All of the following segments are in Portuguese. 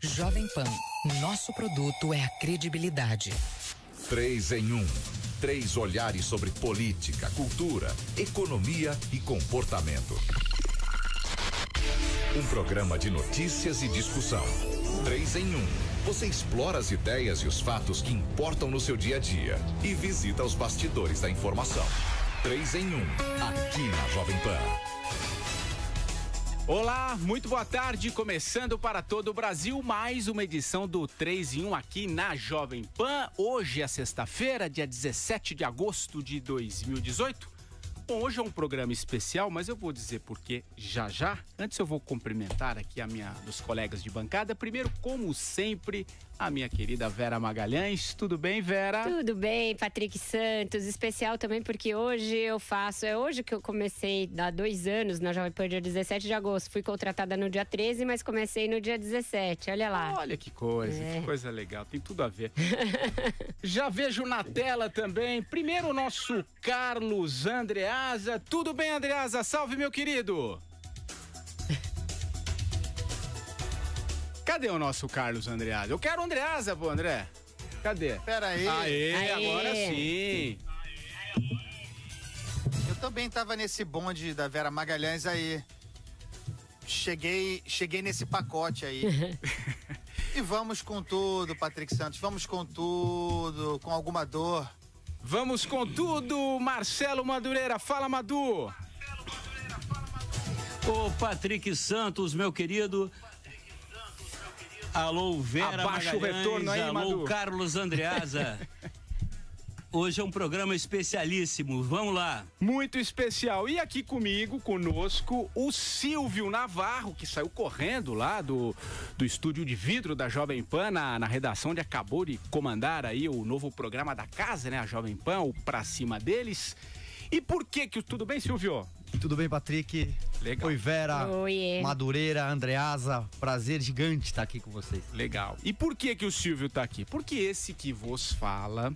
Jovem Pan, nosso produto é a credibilidade. 3 em 1. 3 olhares sobre política, cultura, economia e comportamento. Um programa de notícias e discussão. 3 em 1. Você explora as ideias e os fatos que importam no seu dia a dia e visita os bastidores da informação. 3 em 1, aqui na Jovem Pan. Olá, muito boa tarde, começando para todo o Brasil, mais uma edição do 3 em 1 aqui na Jovem Pan. Hoje é sexta-feira, dia 17 de agosto de 2018. Bom, hoje é um programa especial, mas eu vou dizer por quê já já. Antes eu vou cumprimentar aqui dos colegas de bancada. Primeiro, como sempre, a minha querida Vera Magalhães. Tudo bem, Vera? Tudo bem, Patrick Santos. Especial também porque hoje é hoje que eu comecei há 2 anos na Jovem Pan, dia 17 de agosto. Fui contratada no dia 13, mas comecei no dia 17, olha lá. Olha que coisa legal, tem tudo a ver. Já vejo na tela também, primeiro o nosso Carlos Andreasa. Tudo bem, Andreasa? Salve, meu querido! Cadê o nosso Carlos Andreasa? Eu quero o Andreasa, pô, André. Cadê? Pera aí. Aê, agora sim. Eu também tava nesse bonde da Vera Magalhães aí. Cheguei nesse pacote aí. E vamos com tudo, Patrick Santos. Vamos com tudo, com alguma dor. Vamos com tudo, Marcelo Madureira. Fala, Madu. Ô, Patrick Santos, meu querido. Alô, Vera Abaixa Magalhães. O retorno aí, alô, Madu. Carlos Andreasa. Hoje é um programa especialíssimo, vamos lá. Muito especial. E aqui conosco, o Silvio Navarro, que saiu correndo lá do estúdio de vidro da Jovem Pan, na redação, onde acabou de comandar aí o novo programa da casa, né? A Jovem Pan, o Pra Cima Deles. E por que tudo bem, Silvio? Tudo bem, Patrick? Legal. Oi, Vera. Oi. Madureira, Andreasa. Prazer gigante estar aqui com vocês. Legal. E por que o Silvio tá aqui? Porque esse que vos fala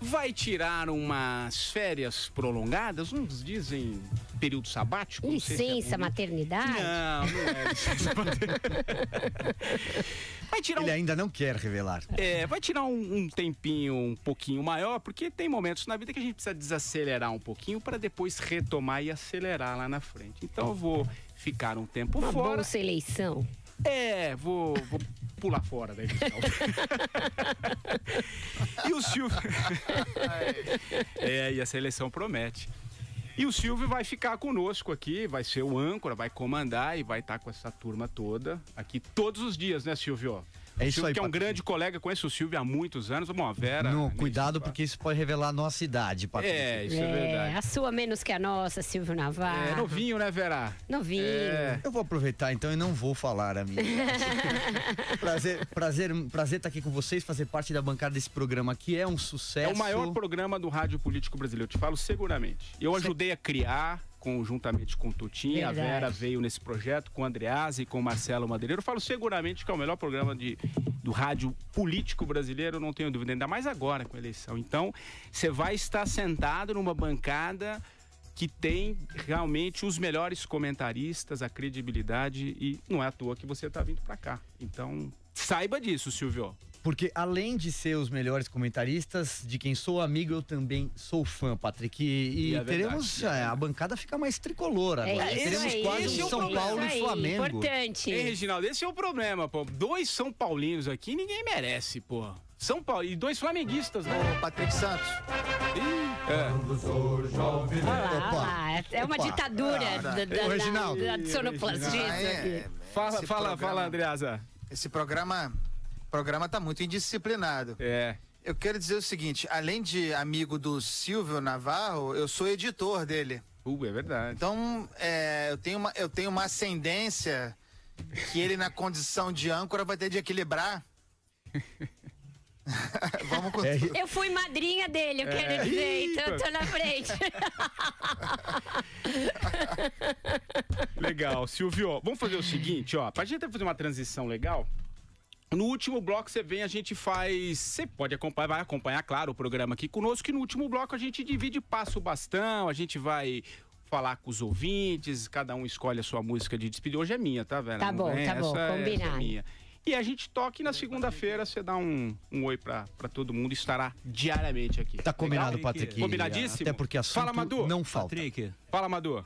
vai tirar umas férias prolongadas, uns dizem período sabático. Licença maternidade? Não é licença maternidade. Vai tirar Ele ainda não quer revelar. vai tirar um tempinho um pouquinho maior, porque tem momentos na vida que a gente precisa desacelerar um pouquinho para depois retomar e acelerar lá na frente. Então eu vou ficar um tempo Uma fora. bolsa eleição. Vou pular fora da edição. E o Silvio... e a seleção promete. E o Silvio vai ficar conosco aqui, vai ser o âncora, vai comandar e vai estar com essa turma toda aqui todos os dias, né, Silvio? É isso Silvio, aí, que é um Patrick. grande colega, conheço o Silvio há muitos anos. Bom, a Vera... Não, cuidado, porque isso pode revelar a nossa idade, Patrick. Isso é verdade. A sua menos que a nossa, Silvio Navarro. É novinho, né, Vera? Novinho. Eu vou aproveitar então e não vou falar a minha. Prazer estar aqui com vocês, fazer parte da bancada desse programa que é um sucesso. É o maior programa do rádio político brasileiro, eu te falo seguramente. Eu ajudei a criar, conjuntamente com o Tutinha. Verdade. A Vera veio nesse projeto com o Andreasa e com o Marcelo Madureira. Eu falo seguramente que é o melhor programa do rádio político brasileiro, não tenho dúvida, ainda mais agora com a eleição. Então, você vai estar sentado numa bancada que tem realmente os melhores comentaristas, a credibilidade, e não é à toa que você está vindo para cá. Então, saiba disso, Silvio. Porque além de ser os melhores comentaristas, de quem sou amigo, eu também sou fã, Patrick. E é teremos verdade. a bancada fica mais tricolor agora. Teremos quase um São Paulo e Flamengo. Importante. Ei, Reginaldo, esse é o problema, pô. 2 São Paulinos aqui, ninguém merece, pô. São Paulo e 2 flamenguistas, né? Ô, Patrick Santos. Olha lá, é uma ditadura Ô, Reginaldo. da sonoplastia. Fala, Andreasa. Esse programa tá muito indisciplinado. Eu quero dizer o seguinte, além de amigo do Silvio Navarro, eu sou editor dele. É verdade. Então, eu tenho uma ascendência que ele, na condição de âncora, vai ter de equilibrar. Vamos com tudo. Eu fui madrinha dele, eu quero dizer, então eu tô na frente. Legal, Silvio. Vamos fazer o seguinte, ó, pra gente fazer uma transição legal. No último bloco você vem, a gente faz... Você pode acompanhar, vai acompanhar, claro, o programa aqui conosco, que no último bloco a gente divide, passa o bastão, a gente vai falar com os ouvintes, cada um escolhe a sua música de despedida. Hoje é minha, tá, Vera? Tá bom, combinado. combinado. É minha. E a gente toca e na segunda-feira você dá um oi pra todo mundo, estará diariamente aqui. Tá combinado, Legal? Patrick. Combinadíssimo? Até porque assunto Fala, Madu. não falta. Patrick, Fala, Madu.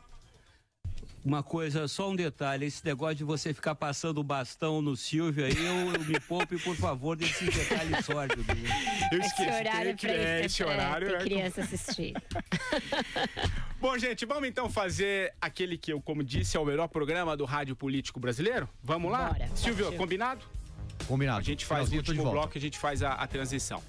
uma coisa, só um detalhe, esse negócio de você ficar passando o bastão no Silvio aí, eu me poupe, por favor, desses detalhes sórdidos. Eu Esse horário é pra esse horário ter é criança assistindo. Bom, gente, vamos então fazer aquele que eu, como disse, é o melhor programa do rádio político brasileiro? Vamos lá? Bora. Silvio, Partiu. combinado? Combinado. A gente faz o Finalzinho, eu tô de último volta. bloco, a gente faz a transição.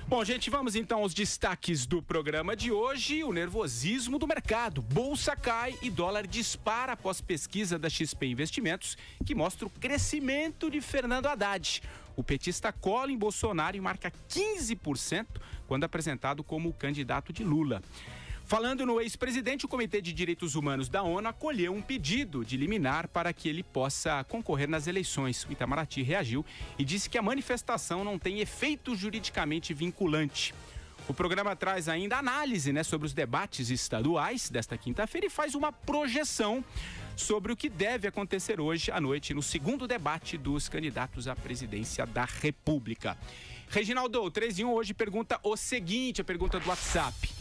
Bom, gente, vamos então aos destaques do programa de hoje. O nervosismo do mercado. Bolsa cai e dólar dispara após pesquisa da XP Investimentos, que mostra o crescimento de Fernando Haddad. O petista cola em Bolsonaro e marca 15% quando apresentado como candidato de Lula. Falando no ex-presidente, o Comitê de Direitos Humanos da ONU acolheu um pedido de liminar para que ele possa concorrer nas eleições. O Itamaraty reagiu e disse que a manifestação não tem efeito juridicamente vinculante. O programa traz ainda análise, sobre os debates estaduais desta quinta-feira e faz uma projeção sobre o que deve acontecer hoje à noite no segundo debate dos candidatos à presidência da República. Reginaldo, o 3 em 1 hoje pergunta o seguinte, a pergunta do WhatsApp.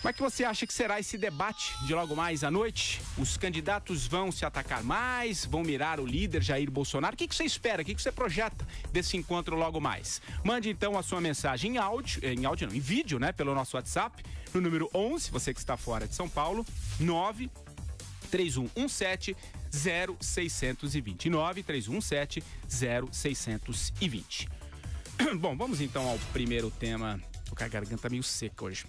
Como é que você acha que será esse debate de logo mais à noite? Os candidatos vão se atacar mais? Vão mirar o líder Jair Bolsonaro? O que você espera? O que você projeta desse encontro logo mais? Mande então a sua mensagem em vídeo, pelo nosso WhatsApp, no número 11, você que está fora de São Paulo, 93117 0620. 93117 0620. Bom, vamos então ao primeiro tema. Tô com a garganta meio seca hoje.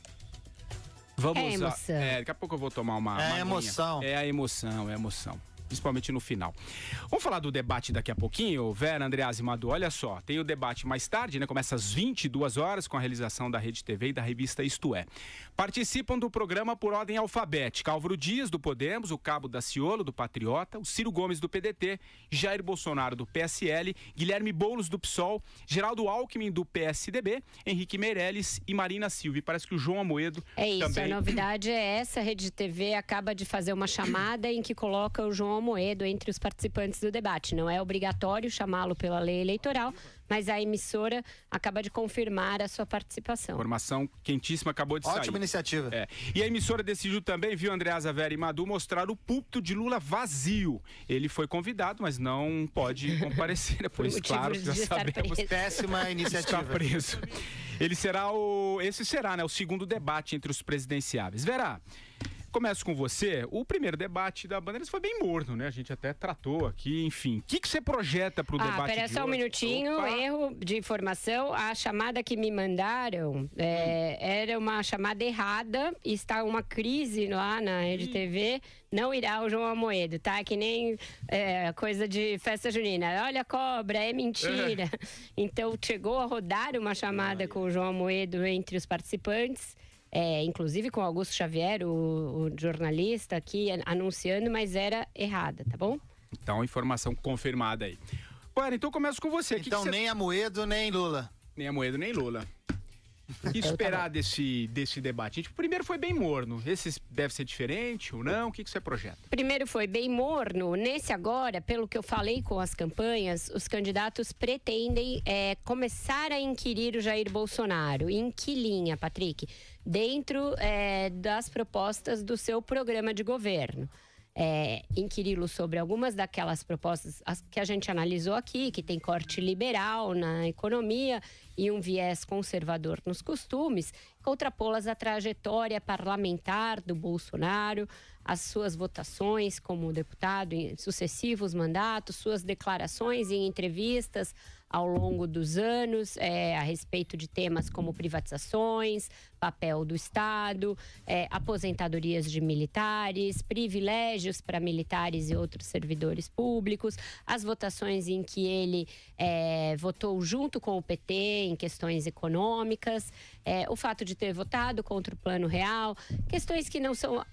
Vamos É emoção. daqui a pouco eu vou tomar uma É aguinha. emoção. É a emoção. Principalmente no final. Vamos falar do debate daqui a pouquinho, Vera, Andreas e Madu. Olha só, tem o debate mais tarde, começa às 22 horas com a realização da Rede TV e da revista Isto É. Participam do programa por ordem alfabética: Álvaro Dias, do Podemos, o Cabo Daciolo, do Patriota, o Ciro Gomes, do PDT, Jair Bolsonaro, do PSL, Guilherme Boulos, do PSOL, Geraldo Alckmin, do PSDB, Henrique Meirelles e Marina Silva. E parece que o João Amoedo É isso, também... a novidade é essa, a Rede TV acaba de fazer uma chamada em que coloca o João Amoedo entre os participantes do debate. Não é obrigatório chamá-lo pela lei eleitoral, mas a emissora acaba de confirmar a sua participação. Informação quentíssima acabou de sair. Ótima iniciativa. E a emissora decidiu também, viu, Andreasa, Vera e Madu, mostrar o púlpito de Lula vazio. Ele foi convidado, mas não pode comparecer, pois motivos claro que já de estar sabemos preso. Péssima está iniciativa. preso. Esse será o segundo debate entre os presidenciáveis. Vera, começo com você. O primeiro debate da Bandeirantes foi bem morno, A gente até tratou aqui, enfim. O que você projeta para o debate Pera de só um hoje? minutinho, Opa. erro de informação. A chamada que me mandaram era uma chamada errada. Está uma crise lá na Rede TV. Não irá o João Amoedo, tá? Que nem coisa de festa junina. Olha a cobra, é mentira. Então, chegou a rodar uma chamada com o João Amoedo entre os participantes. Inclusive com Augusto Xavier, o jornalista aqui, anunciando, mas era errada, tá bom? Então, informação confirmada aí. Bora, então começo com você. Então, que nem Amoedo, nem Lula. Nem Amoedo, nem Lula. O que esperar desse debate? O primeiro foi bem morno. Esse deve ser diferente ou não? O que você projeta? Primeiro foi bem morno. Nesse agora, pelo que eu falei com as campanhas, os candidatos pretendem começar a inquirir o Jair Bolsonaro. Em que linha, Patrick? Dentro das propostas do seu programa de governo. Inquiri-lo sobre algumas daquelas propostas que a gente analisou aqui, que tem corte liberal na economia e um viés conservador nos costumes, contrapô-las à trajetória parlamentar do Bolsonaro, as suas votações como deputado em sucessivos mandatos, suas declarações em entrevistas ao longo dos anos a respeito de temas como privatizações, papel do Estado, aposentadorias de militares, privilégios para militares e outros servidores públicos, as votações em que ele votou junto com o PT em questões econômicas, o fato de ter votado contra o Plano Real, questões que não são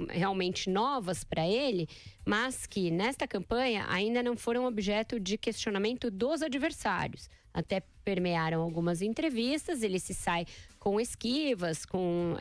realmente novas para ele, mas que nesta campanha ainda não foram objeto de questionamento dos adversários. Até permearam algumas entrevistas, ele se sai com esquivas, com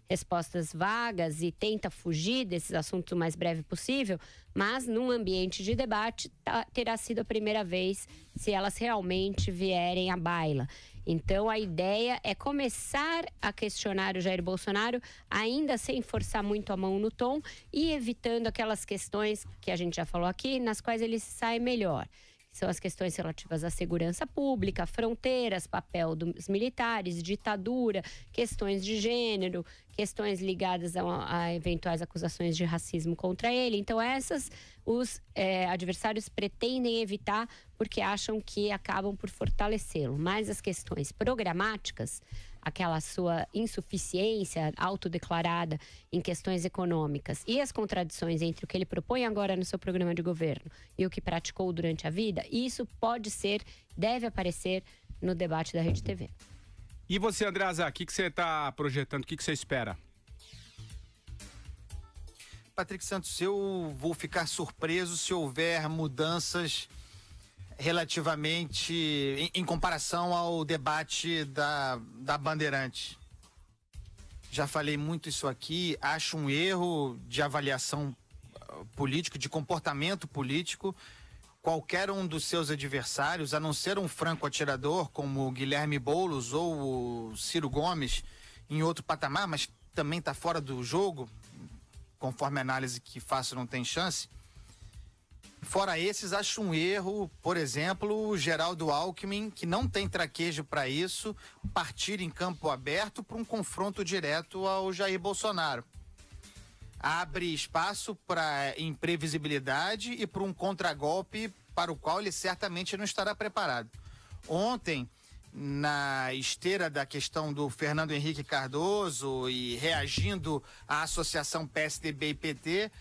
respostas vagas e tenta fugir desses assuntos o mais breve possível, mas num ambiente de debate terá sido a primeira vez se elas realmente vierem à baila. Então, a ideia é começar a questionar o Jair Bolsonaro, ainda sem forçar muito a mão no tom e evitando aquelas questões que a gente já falou aqui, nas quais ele sai melhor. São as questões relativas à segurança pública, fronteiras, papel dos militares, ditadura, questões de gênero, questões ligadas a eventuais acusações de racismo contra ele. Então, essas os adversários pretendem evitar porque acham que acabam por fortalecê-lo. Mas as questões programáticas, aquela sua insuficiência autodeclarada em questões econômicas e as contradições entre o que ele propõe agora no seu programa de governo e o que praticou durante a vida, isso pode ser, deve aparecer no debate da Rede TV. E você, Andreasa, o que você está projetando? O que você espera? Patrick Santos, eu vou ficar surpreso se houver mudanças relativamente em comparação ao debate da Bandeirante. Já falei muito isso aqui, acho um erro de avaliação político, de comportamento político. Qualquer um dos seus adversários, a não ser um franco atirador como o Guilherme Boulos ou o Ciro Gomes, em outro patamar, mas também está fora do jogo, conforme a análise que faço, não tem chance. Fora esses, acho um erro, por exemplo, o Geraldo Alckmin, que não tem traquejo para isso, partir em campo aberto para um confronto direto ao Jair Bolsonaro. Abre espaço para imprevisibilidade e para um contragolpe para o qual ele certamente não estará preparado. Ontem, na esteira da questão do Fernando Henrique Cardoso e reagindo à associação PSDB e PT,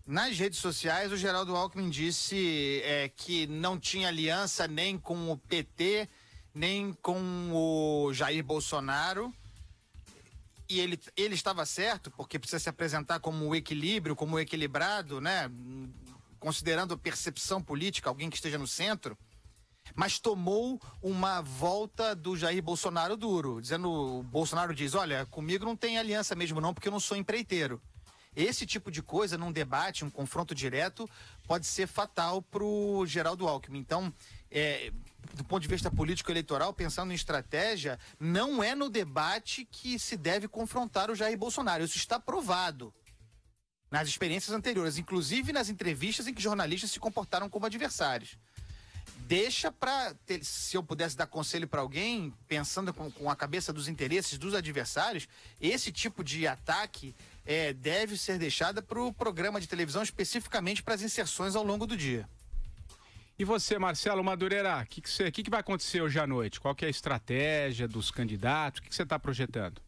nas redes sociais, o Geraldo Alckmin disse que não tinha aliança nem com o PT, nem com o Jair Bolsonaro. E ele estava certo, porque precisa se apresentar como o equilíbrio, como o equilibrado, né? Considerando a percepção política, alguém que esteja no centro. Mas tomou uma volta do Jair Bolsonaro duro, dizendo, o Bolsonaro diz, olha, comigo não tem aliança mesmo não, porque eu não sou empreiteiro. Esse tipo de coisa, num debate, um confronto direto, pode ser fatal para o Geraldo Alckmin. Então, do ponto de vista político-eleitoral, pensando em estratégia, não é no debate que se deve confrontar o Jair Bolsonaro. Isso está provado nas experiências anteriores, inclusive nas entrevistas em que jornalistas se comportaram como adversários. Deixa para, se eu pudesse dar conselho para alguém, pensando com a cabeça dos interesses dos adversários, esse tipo de ataque deve ser deixada para o programa de televisão, especificamente para as inserções ao longo do dia. E você, Marcelo Madureira, o que vai acontecer hoje à noite? Qual que é a estratégia dos candidatos? O que você está projetando?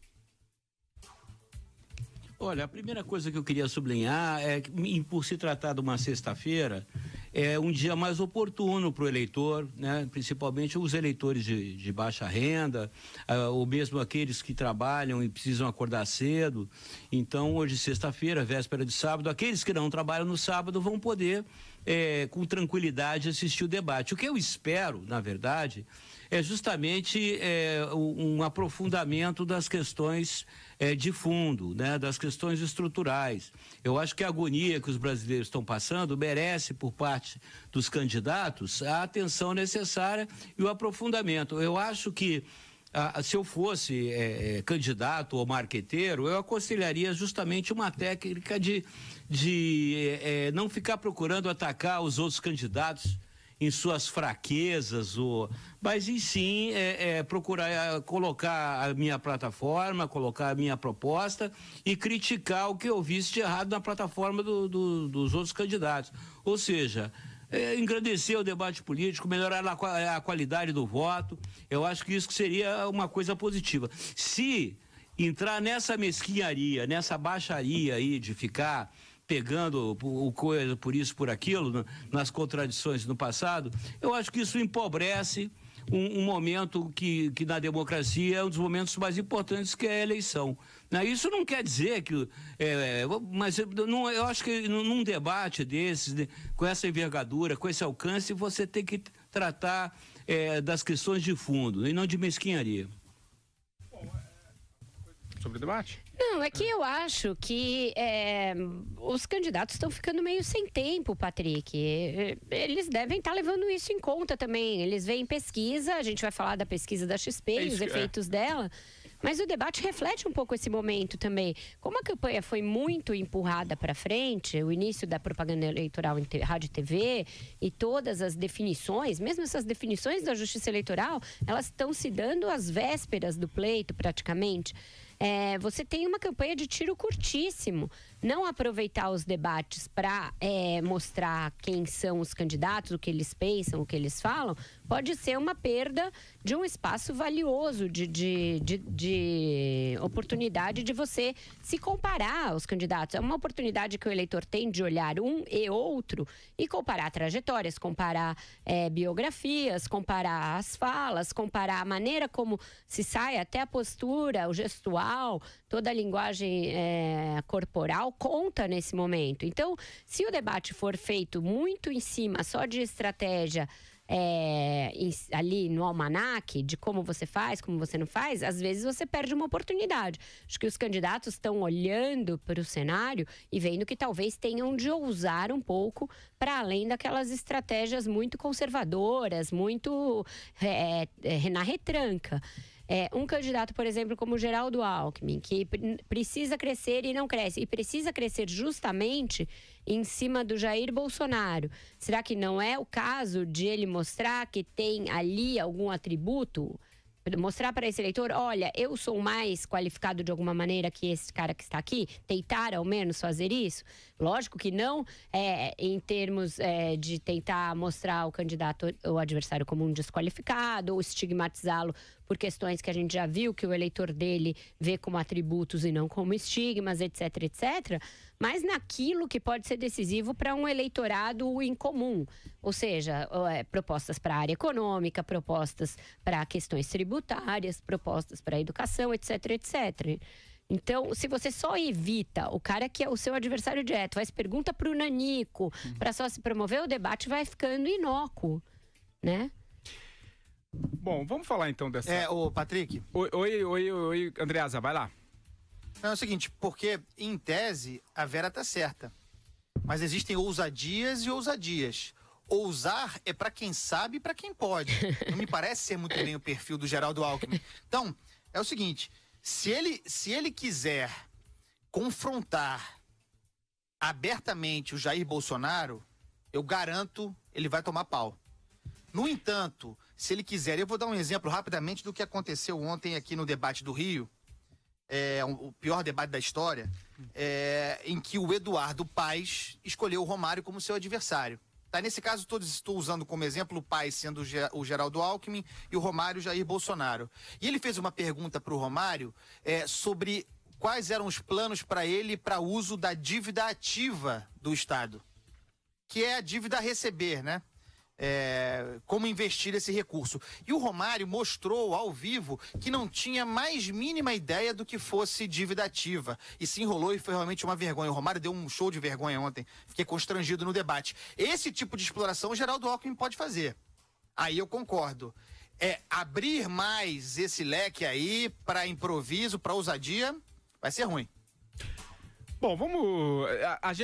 Olha, a primeira coisa que eu queria sublinhar é que, por se tratar de uma sexta-feira, é um dia mais oportuno para o eleitor, né? Principalmente os eleitores de baixa renda, ou mesmo aqueles que trabalham e precisam acordar cedo. Então, hoje, sexta-feira, véspera de sábado, aqueles que não trabalham no sábado vão poder, com tranquilidade, assistir o debate. O que eu espero, na verdade, é justamente um aprofundamento das questões de fundo, né, das questões estruturais. Eu acho que a agonia que os brasileiros estão passando merece, por parte dos candidatos, a atenção necessária e o aprofundamento. Eu acho que, se eu fosse candidato ou marqueteiro, eu aconselharia justamente uma técnica de não ficar procurando atacar os outros candidatos em suas fraquezas, mas em sim procurar colocar a minha plataforma, colocar a minha proposta e criticar o que eu visse de errado na plataforma dos outros candidatos. Ou seja, engrandecer o debate político, melhorar a qualidade do voto. Eu acho que isso seria uma coisa positiva. Se entrar nessa mesquinharia, nessa baixaria aí de ficar pegando coisa por isso, por aquilo, nas contradições no passado, eu acho que isso empobrece um momento que na democracia é um dos momentos mais importantes, que é a eleição. Isso não quer dizer que... mas eu acho que num debate desses, com essa envergadura, com esse alcance, você tem que tratar das questões de fundo e não de mesquinharia. sobre o debate? Não, é que eu acho que os candidatos estão ficando meio sem tempo, Patrick. Eles devem estar levando isso em conta também. Eles veem pesquisa, a gente vai falar da pesquisa da XP e os efeitos dela. Mas o debate reflete um pouco esse momento também. Como a campanha foi muito empurrada para frente, o início da propaganda eleitoral em rádio e TV e todas as definições, mesmo essas definições da Justiça Eleitoral, elas estão se dando às vésperas do pleito, praticamente. Você tem uma campanha de tiro curtíssimo. Não aproveitar os debates para mostrar quem são os candidatos, o que eles pensam, o que eles falam, pode ser uma perda de um espaço valioso de oportunidade de você se comparar aos candidatos. É uma oportunidade que o eleitor tem de olhar um e outro e comparar trajetórias, comparar biografias, comparar as falas, comparar a maneira como se sai, até a postura, o gestual, toda a linguagem corporal conta nesse momento. Então, se o debate for feito muito em cima só de estratégia ali no almanaque, de como você faz, como você não faz, às vezes você perde uma oportunidade. Acho que os candidatos estão olhando para o cenário e vendo que talvez tenham de ousar um pouco para além daquelas estratégias muito conservadoras, muito na retranca. Um candidato, por exemplo, como o Geraldo Alckmin, que precisa crescer e não cresce, e precisa crescer justamente em cima do Jair Bolsonaro. Será que não é o caso de ele mostrar que tem ali algum atributo? Mostrar para esse eleitor, olha, eu sou mais qualificado de alguma maneira que esse cara que está aqui? Tentar, ao menos, fazer isso? Lógico que não em termos de tentar mostrar o candidato, o adversário como um desqualificado ou estigmatizá-lo por questões que a gente já viu que o eleitor dele vê como atributos e não como estigmas, etc, etc. Mas naquilo que pode ser decisivo para um eleitorado em comum. Ou seja, propostas para a área econômica, propostas para questões tributárias, propostas para a educação, etc, etc. Então, se você só evita o cara que é o seu adversário direto, faz pergunta para o nanico, para só se promover, o debate vai ficando inócuo, né? Bom, vamos falar então dessa... Ô, Patrick. Oi, Andreasa, vai lá. Não, é o seguinte, porque, em tese, a Vera tá certa. Mas existem ousadias e ousadias. Ousar é para quem sabe e para quem pode. Não me parece ser muito bem o perfil do Geraldo Alckmin. Então, é o seguinte, se ele quiser confrontar abertamente o Jair Bolsonaro, eu garanto, ele vai tomar pau. No entanto, se ele quiser, eu vou dar um exemplo rapidamente do que aconteceu ontem aqui no debate do Rio, o pior debate da história, em que o Eduardo Paes escolheu o Romário como seu adversário. Tá, nesse caso, estou usando como exemplo o Paes sendo o Geraldo Alckmin e o Romário Jair Bolsonaro. E ele fez uma pergunta para o Romário sobre quais eram os planos para ele para uso da dívida ativa do Estado, que é a dívida a receber, né? Como investir esse recurso. E o Romário mostrou ao vivo que não tinha mais mínima ideia do que fosse dívida ativa. E se enrolou e foi realmente uma vergonha. O Romário deu um show de vergonha ontem. Fiquei constrangido no debate. Esse tipo de exploração o Geraldo Alckmin pode fazer. Aí eu concordo. Abrir mais esse leque aí para improviso, para ousadia, vai ser ruim. Bom, vamos...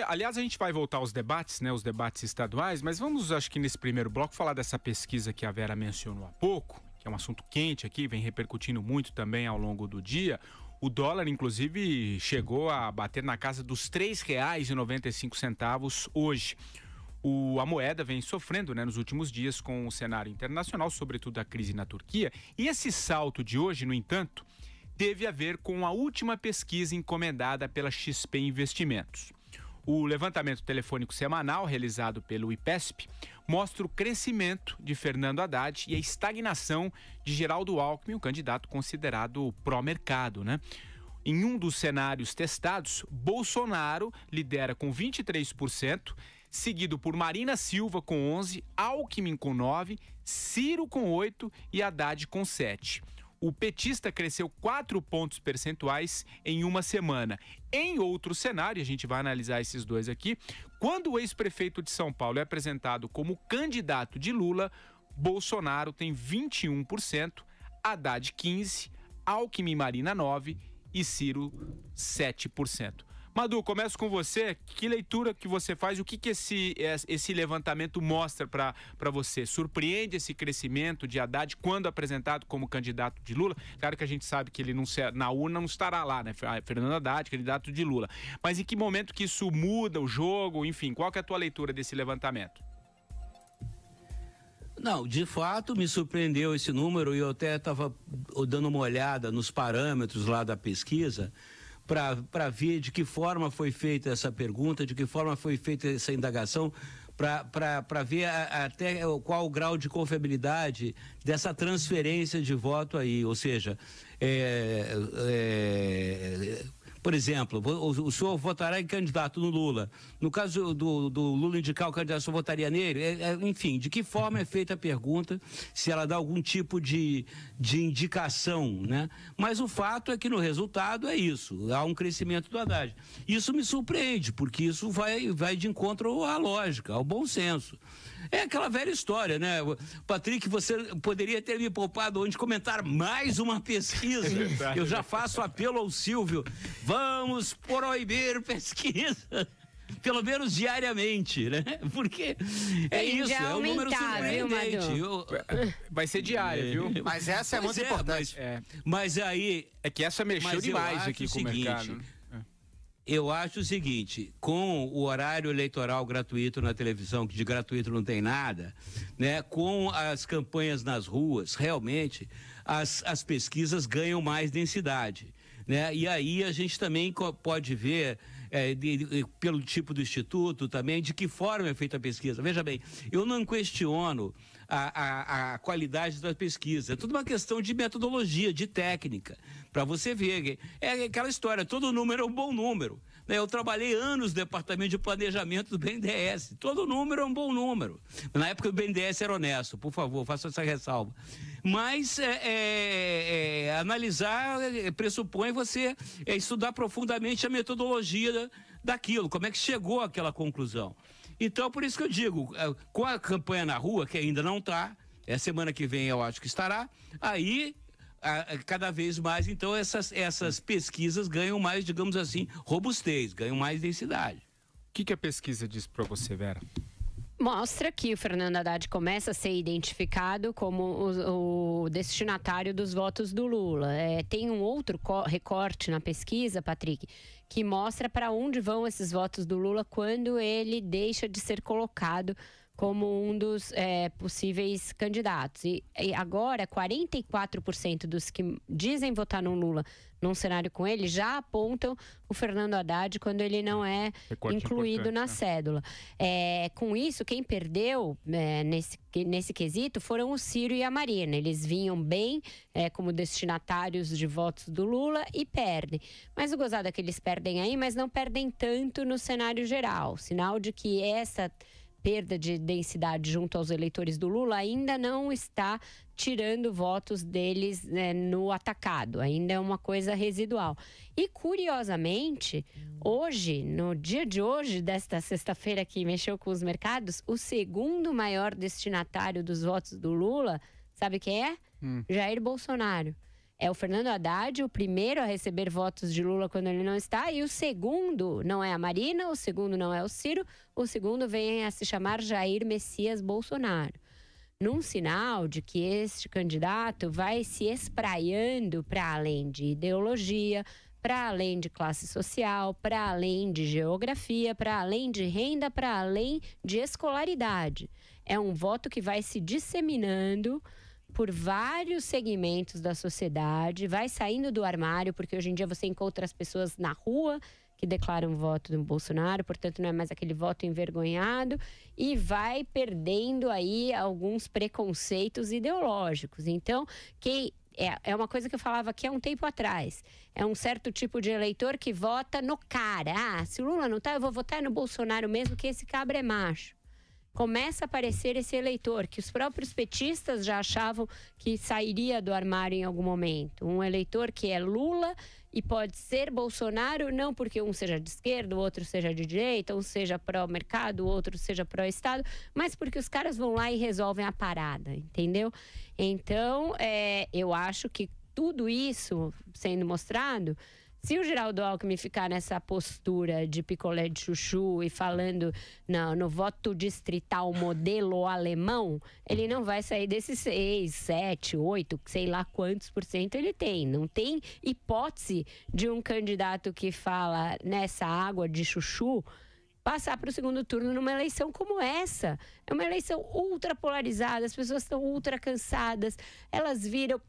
Aliás, a gente vai voltar aos debates, né? Os debates estaduais, mas vamos, acho que nesse primeiro bloco, falar dessa pesquisa que a Vera mencionou há pouco, que é um assunto quente aqui, vem repercutindo muito também ao longo do dia. O dólar, inclusive, chegou a bater na casa dos R$ 3,95 hoje. A moeda vem sofrendo, né, nos últimos dias com o cenário internacional, sobretudo a crise na Turquia. E esse salto de hoje, no entanto, teve a ver com a última pesquisa encomendada pela XP Investimentos. O levantamento telefônico semanal realizado pelo IPESP mostra o crescimento de Fernando Haddad e a estagnação de Geraldo Alckmin, o candidato considerado pró-mercado, né? Em um dos cenários testados, Bolsonaro lidera com 23%, seguido por Marina Silva com 11%, Alckmin com 9%, Ciro com 8% e Haddad com 7%. O petista cresceu 4 pontos percentuais em uma semana. Em outro cenário, a gente vai analisar esses dois aqui, quando o ex-prefeito de São Paulo é apresentado como candidato de Lula, Bolsonaro tem 21%, Haddad 15%, Alckmin e Marina 9% e Ciro 7%. Madu, começo com você. Que leitura que você faz? O que esse levantamento mostra para você? Surpreende esse crescimento de Haddad quando apresentado como candidato de Lula? Claro que a gente sabe que ele na urna não estará lá, né? Fernando Haddad, candidato de Lula. Mas em que momento que isso muda o jogo? Enfim, qual que é a tua leitura desse levantamento? Não, de fato me surpreendeu esse número e eu até estava dando uma olhada nos parâmetros lá da pesquisa para ver de que forma foi feita essa pergunta, de que forma foi feita essa indagação, para ver até qual o grau de confiabilidade dessa transferência de voto aí, ou seja, por exemplo, o senhor votará em candidato no Lula. No caso do Lula indicar o candidato, o senhor votaria nele? Enfim, de que forma é feita a pergunta, se ela dá algum tipo de indicação, né? Mas o fato é que no resultado é isso, há um crescimento do Haddad. Isso me surpreende, porque isso vai de encontro à lógica, ao bom senso. É aquela velha história, né? Patrick, você poderia ter me poupado onde comentar mais uma pesquisa. Eu já faço apelo ao Silvio. Vamos proibir pesquisa. Pelo menos diariamente, né? Porque é isso, é um número surpreendente. Vai ser diária, viu? Mas essa é muito importante. Mas aí... É que essa mexeu demais aqui com o mercado. Eu acho o seguinte, com o horário eleitoral gratuito na televisão, que de gratuito não tem nada, né? Com as campanhas nas ruas, realmente, as pesquisas ganham mais densidade, né? E aí a gente também pode ver, pelo tipo do instituto também, de que forma é feita a pesquisa. Veja bem, eu não questiono a qualidade da pesquisa. É tudo uma questão de metodologia, de técnica, para você ver. É aquela história, todo número é um bom número. Né? Eu trabalhei anos no departamento de planejamento do BNDES. Todo número é um bom número. Na época o BNDES era honesto, por favor, faça essa ressalva. Mas analisar pressupõe você estudar profundamente a metodologia daquilo, como é que chegou àquela conclusão. Então, por isso que eu digo, com a campanha na rua, que ainda não está, semana que vem eu acho que estará, aí cada vez mais, então, essas pesquisas ganham mais, digamos assim, robustez, ganham mais densidade. O que a pesquisa diz para você, Vera? Mostra que o Fernando Haddad começa a ser identificado como o destinatário dos votos do Lula. Tem um outro recorte na pesquisa, Patrick, que mostra para onde vão esses votos do Lula quando ele deixa de ser colocado como um dos possíveis candidatos. E agora, 44% dos que dizem votar no Lula num cenário com ele já apontam o Fernando Haddad quando ele não é incluído na cédula. Com isso, quem perdeu nesse quesito foram o Ciro e a Marina. Eles vinham bem como destinatários de votos do Lula e perdem. Mas o gozado é que eles perdem aí, mas não perdem tanto no cenário geral. Sinal de que essa perda de densidade junto aos eleitores do Lula ainda não está tirando votos deles no atacado, ainda é uma coisa residual. E curiosamente, hoje, no dia de hoje, desta sexta-feira que mexeu com os mercados, o segundo maior destinatário dos votos do Lula, sabe quem é? Jair Bolsonaro. É o Fernando Haddad, o primeiro a receber votos de Lula quando ele não está, e o segundo não é a Marina, o segundo não é o Ciro, o segundo vem a se chamar Jair Messias Bolsonaro. Num sinal de que este candidato vai se espraiando para além de ideologia, para além de classe social, para além de geografia, para além de renda, para além de escolaridade. É um voto que vai se disseminando por vários segmentos da sociedade, vai saindo do armário, porque hoje em dia você encontra as pessoas na rua que declaram voto do Bolsonaro, portanto não é mais aquele voto envergonhado, e vai perdendo aí alguns preconceitos ideológicos. Então, é uma coisa que eu falava aqui há um tempo atrás. É um certo tipo de eleitor que vota no cara. Se o Lula não tá, eu vou votar no Bolsonaro mesmo, que esse cabra é macho. Começa a aparecer esse eleitor, que os próprios petistas já achavam que sairia do armário em algum momento. Um eleitor que é Lula e pode ser Bolsonaro, não porque um seja de esquerda, o outro seja de direita, um seja pró-mercado, o outro seja pró-estado, mas porque os caras vão lá e resolvem a parada, entendeu? Então, eu acho que tudo isso sendo mostrado, se o Geraldo Alckmin ficar nessa postura de picolé de chuchu e falando no voto distrital modelo alemão, ele não vai sair desses 6, 7, 8, sei lá quantos por cento ele tem. Não tem hipótese de um candidato que fala nessa água de chuchu passar para o segundo turno numa eleição como essa. É uma eleição ultra polarizada, as pessoas estão ultra cansadas, elas viram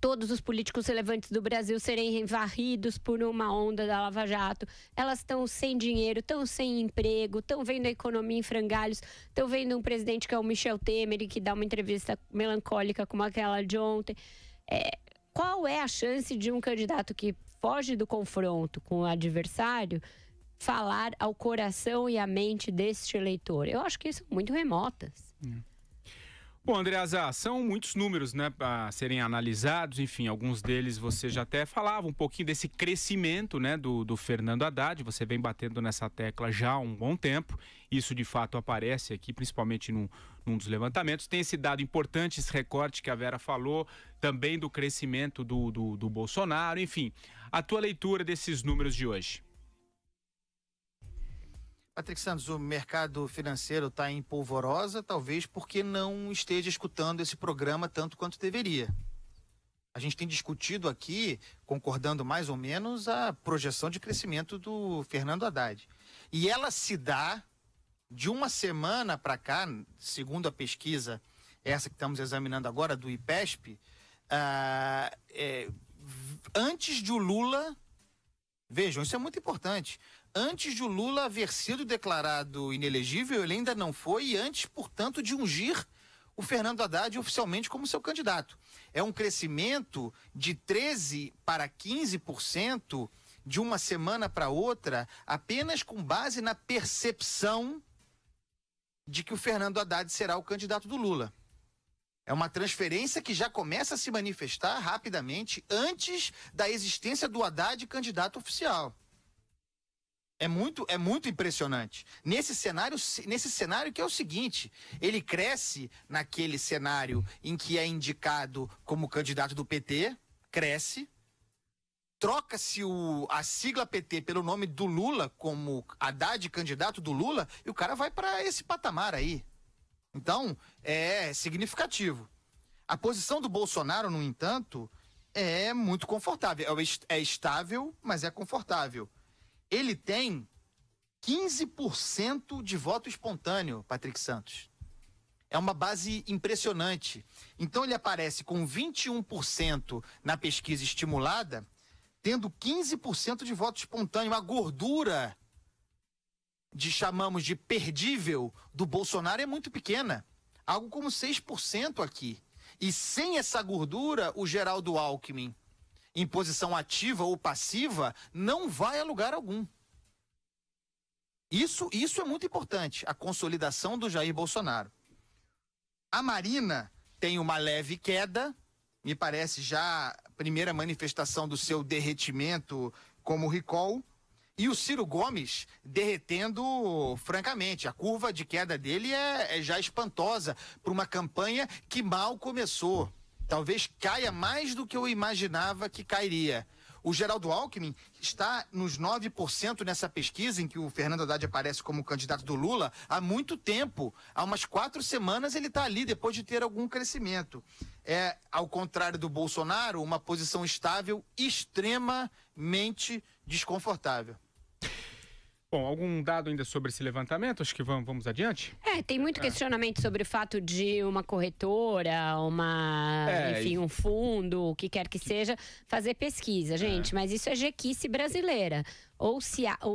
todos os políticos relevantes do Brasil serem varridos por uma onda da Lava Jato. Elas estão sem dinheiro, estão sem emprego, estão vendo a economia em frangalhos, estão vendo um presidente que é o Michel Temer, que dá uma entrevista melancólica como aquela de ontem. Qual é a chance de um candidato que foge do confronto com o adversário falar ao coração e à mente deste eleitor? Eu acho que são muito remotas. Bom, Andreasa, são muitos números, né, para serem analisados. Enfim, alguns deles você já até falava um pouquinho desse crescimento, né, do Fernando Haddad. Você vem batendo nessa tecla já há um bom tempo. Isso, de fato, aparece aqui, principalmente num dos levantamentos. Tem esse dado importante, esse recorte que a Vera falou, também do crescimento do Bolsonaro. Enfim, a tua leitura desses números de hoje. Patrick Santos, o mercado financeiro está em polvorosa, talvez porque não esteja escutando esse programa tanto quanto deveria. A gente tem discutido aqui, concordando mais ou menos, a projeção de crescimento do Fernando Haddad. E ela se dá de uma semana para cá, segundo a pesquisa, essa que estamos examinando agora, do IPESP, antes de o Lula... Vejam, isso é muito importante. Antes de o Lula haver sido declarado inelegível, ele ainda não foi, e antes, portanto, de ungir o Fernando Haddad oficialmente como seu candidato. É um crescimento de 13% para 15% de uma semana para outra, apenas com base na percepção de que o Fernando Haddad será o candidato do Lula. É uma transferência que já começa a se manifestar rapidamente antes da existência do Haddad candidato oficial. É muito impressionante. Nesse cenário que é o seguinte, ele cresce naquele cenário em que é indicado como candidato do PT, cresce, troca-se a sigla PT pelo nome do Lula como Haddad candidato do Lula e o cara vai para esse patamar aí. Então, é significativo. A posição do Bolsonaro, no entanto, é muito confortável. É estável, mas é confortável. Ele tem 15% de voto espontâneo, Patrick Santos. É uma base impressionante. Então, ele aparece com 21% na pesquisa estimulada, tendo 15% de voto espontâneo. A gordura chamamos de perdível do Bolsonaro é muito pequena, algo como 6% aqui. E sem essa gordura, o Geraldo Alckmin, em posição ativa ou passiva, não vai a lugar algum. Isso é muito importante, a consolidação do Jair Bolsonaro. A Marina tem uma leve queda, me parece já a primeira manifestação do seu derretimento como recall. E o Ciro Gomes derretendo francamente. A curva de queda dele é já espantosa para uma campanha que mal começou. Talvez caia mais do que eu imaginava que cairia. O Geraldo Alckmin está nos 9% nessa pesquisa em que o Fernando Haddad aparece como candidato do Lula há muito tempo. Há umas 4 semanas ele está ali depois de ter algum crescimento. É, ao contrário do Bolsonaro, uma posição estável extremamente desconfortável. Bom, algum dado ainda sobre esse levantamento? Acho que vamos adiante. Tem muito questionamento sobre o fato de uma corretora, enfim, um fundo, o que quer que seja, fazer pesquisa, gente. Mas isso é jequice brasileira. Ou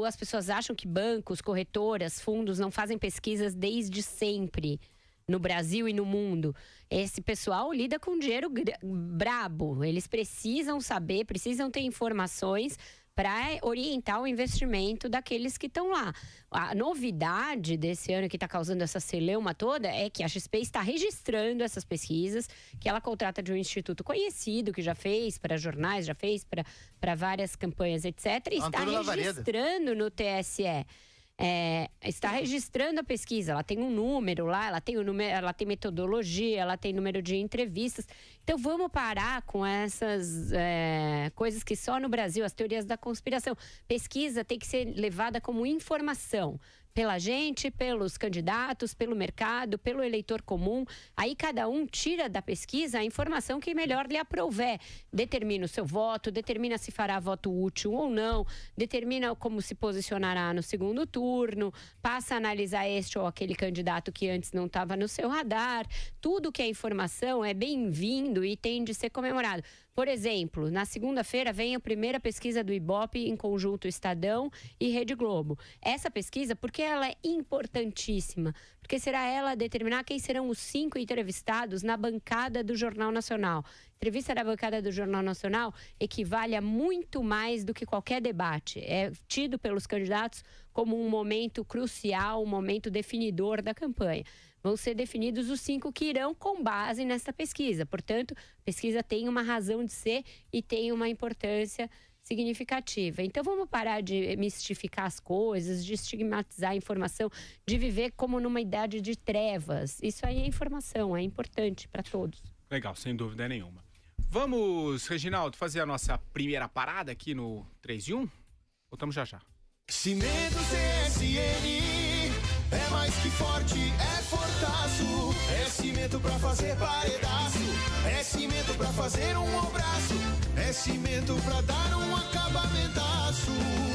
as pessoas acham que bancos, corretoras, fundos não fazem pesquisas desde sempre no Brasil e no mundo. Esse pessoal lida com dinheiro brabo. Eles precisam saber, precisam ter informações para orientar o investimento daqueles que estão lá. A novidade desse ano que está causando essa celeuma toda é que a XP está registrando essas pesquisas, que ela contrata de um instituto conhecido, que já fez para jornais, já fez para várias campanhas, etc. E está registrando no TSE. está registrando a pesquisa, ela tem um número lá, ela tem metodologia, ela tem número de entrevistas. Então vamos parar com essas coisas que só no Brasil, as teorias da conspiração. Pesquisa tem que ser levada como informação. Pela gente, pelos candidatos, pelo mercado, pelo eleitor comum. Aí cada um tira da pesquisa a informação que melhor lhe aprouver. Determina o seu voto, determina se fará voto útil ou não, determina como se posicionará no segundo turno, passa a analisar este ou aquele candidato que antes não estava no seu radar. Tudo que é informação é bem-vindo e tem de ser comemorado. Por exemplo, na segunda-feira vem a primeira pesquisa do Ibope em conjunto Estadão e Rede Globo. Essa pesquisa, porque ela é importantíssima? Porque será ela determinar quem serão os 5 entrevistados na bancada do Jornal Nacional. Entrevista da bancada do Jornal Nacional equivale a muito mais do que qualquer debate. É tido pelos candidatos como um momento crucial, um momento definidor da campanha. Vão ser definidos os 5 que irão com base nessa pesquisa. Portanto, a pesquisa tem uma razão de ser e tem uma importância significativa. Então, vamos parar de mistificar as coisas, de estigmatizar a informação, de viver como numa idade de trevas. Isso aí é informação, é importante para todos. Legal, sem dúvida nenhuma. Vamos, Reginaldo, fazer a nossa primeira parada aqui no 3 em 1? Voltamos já já. Cimento CSN é mais que forte, é fortaço. É cimento pra fazer paredaço, é cimento pra fazer um abraço, é cimento pra dar um acabamentaço.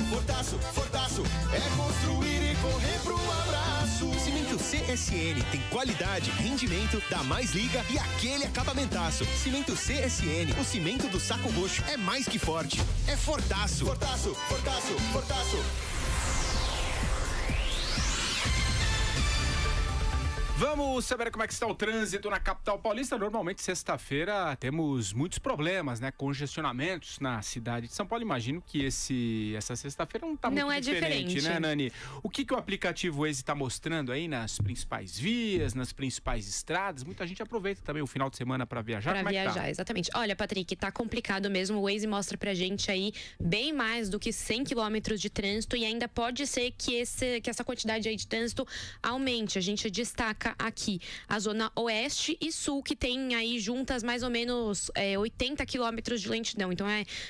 Fortaço, fortaço, é construir e correr pro abraço. Cimento CSN tem qualidade, rendimento, dá mais liga e aquele acabamentaço. Cimento CSN, o cimento do saco roxo, é mais que forte, é fortaço. Fortaço, fortaço, fortaço. Vamos saber como é que está o trânsito na capital paulista. Normalmente, sexta-feira, temos muitos problemas, né? Congestionamentos na cidade de São Paulo. Imagino que essa sexta-feira não está muito diferente, né, Nani? O que o aplicativo Waze está mostrando aí nas principais vias, nas principais estradas? Muita gente aproveita também o final de semana para viajar. Para viajar, exatamente. Olha, Patrick, tá complicado mesmo. O Waze mostra pra gente aí bem mais do que 100 quilômetros de trânsito e ainda pode ser que essa quantidade aí de trânsito aumente. A gente destaca aqui a zona oeste e sul, que tem aí juntas mais ou menos 80 quilômetros de lentidão. Então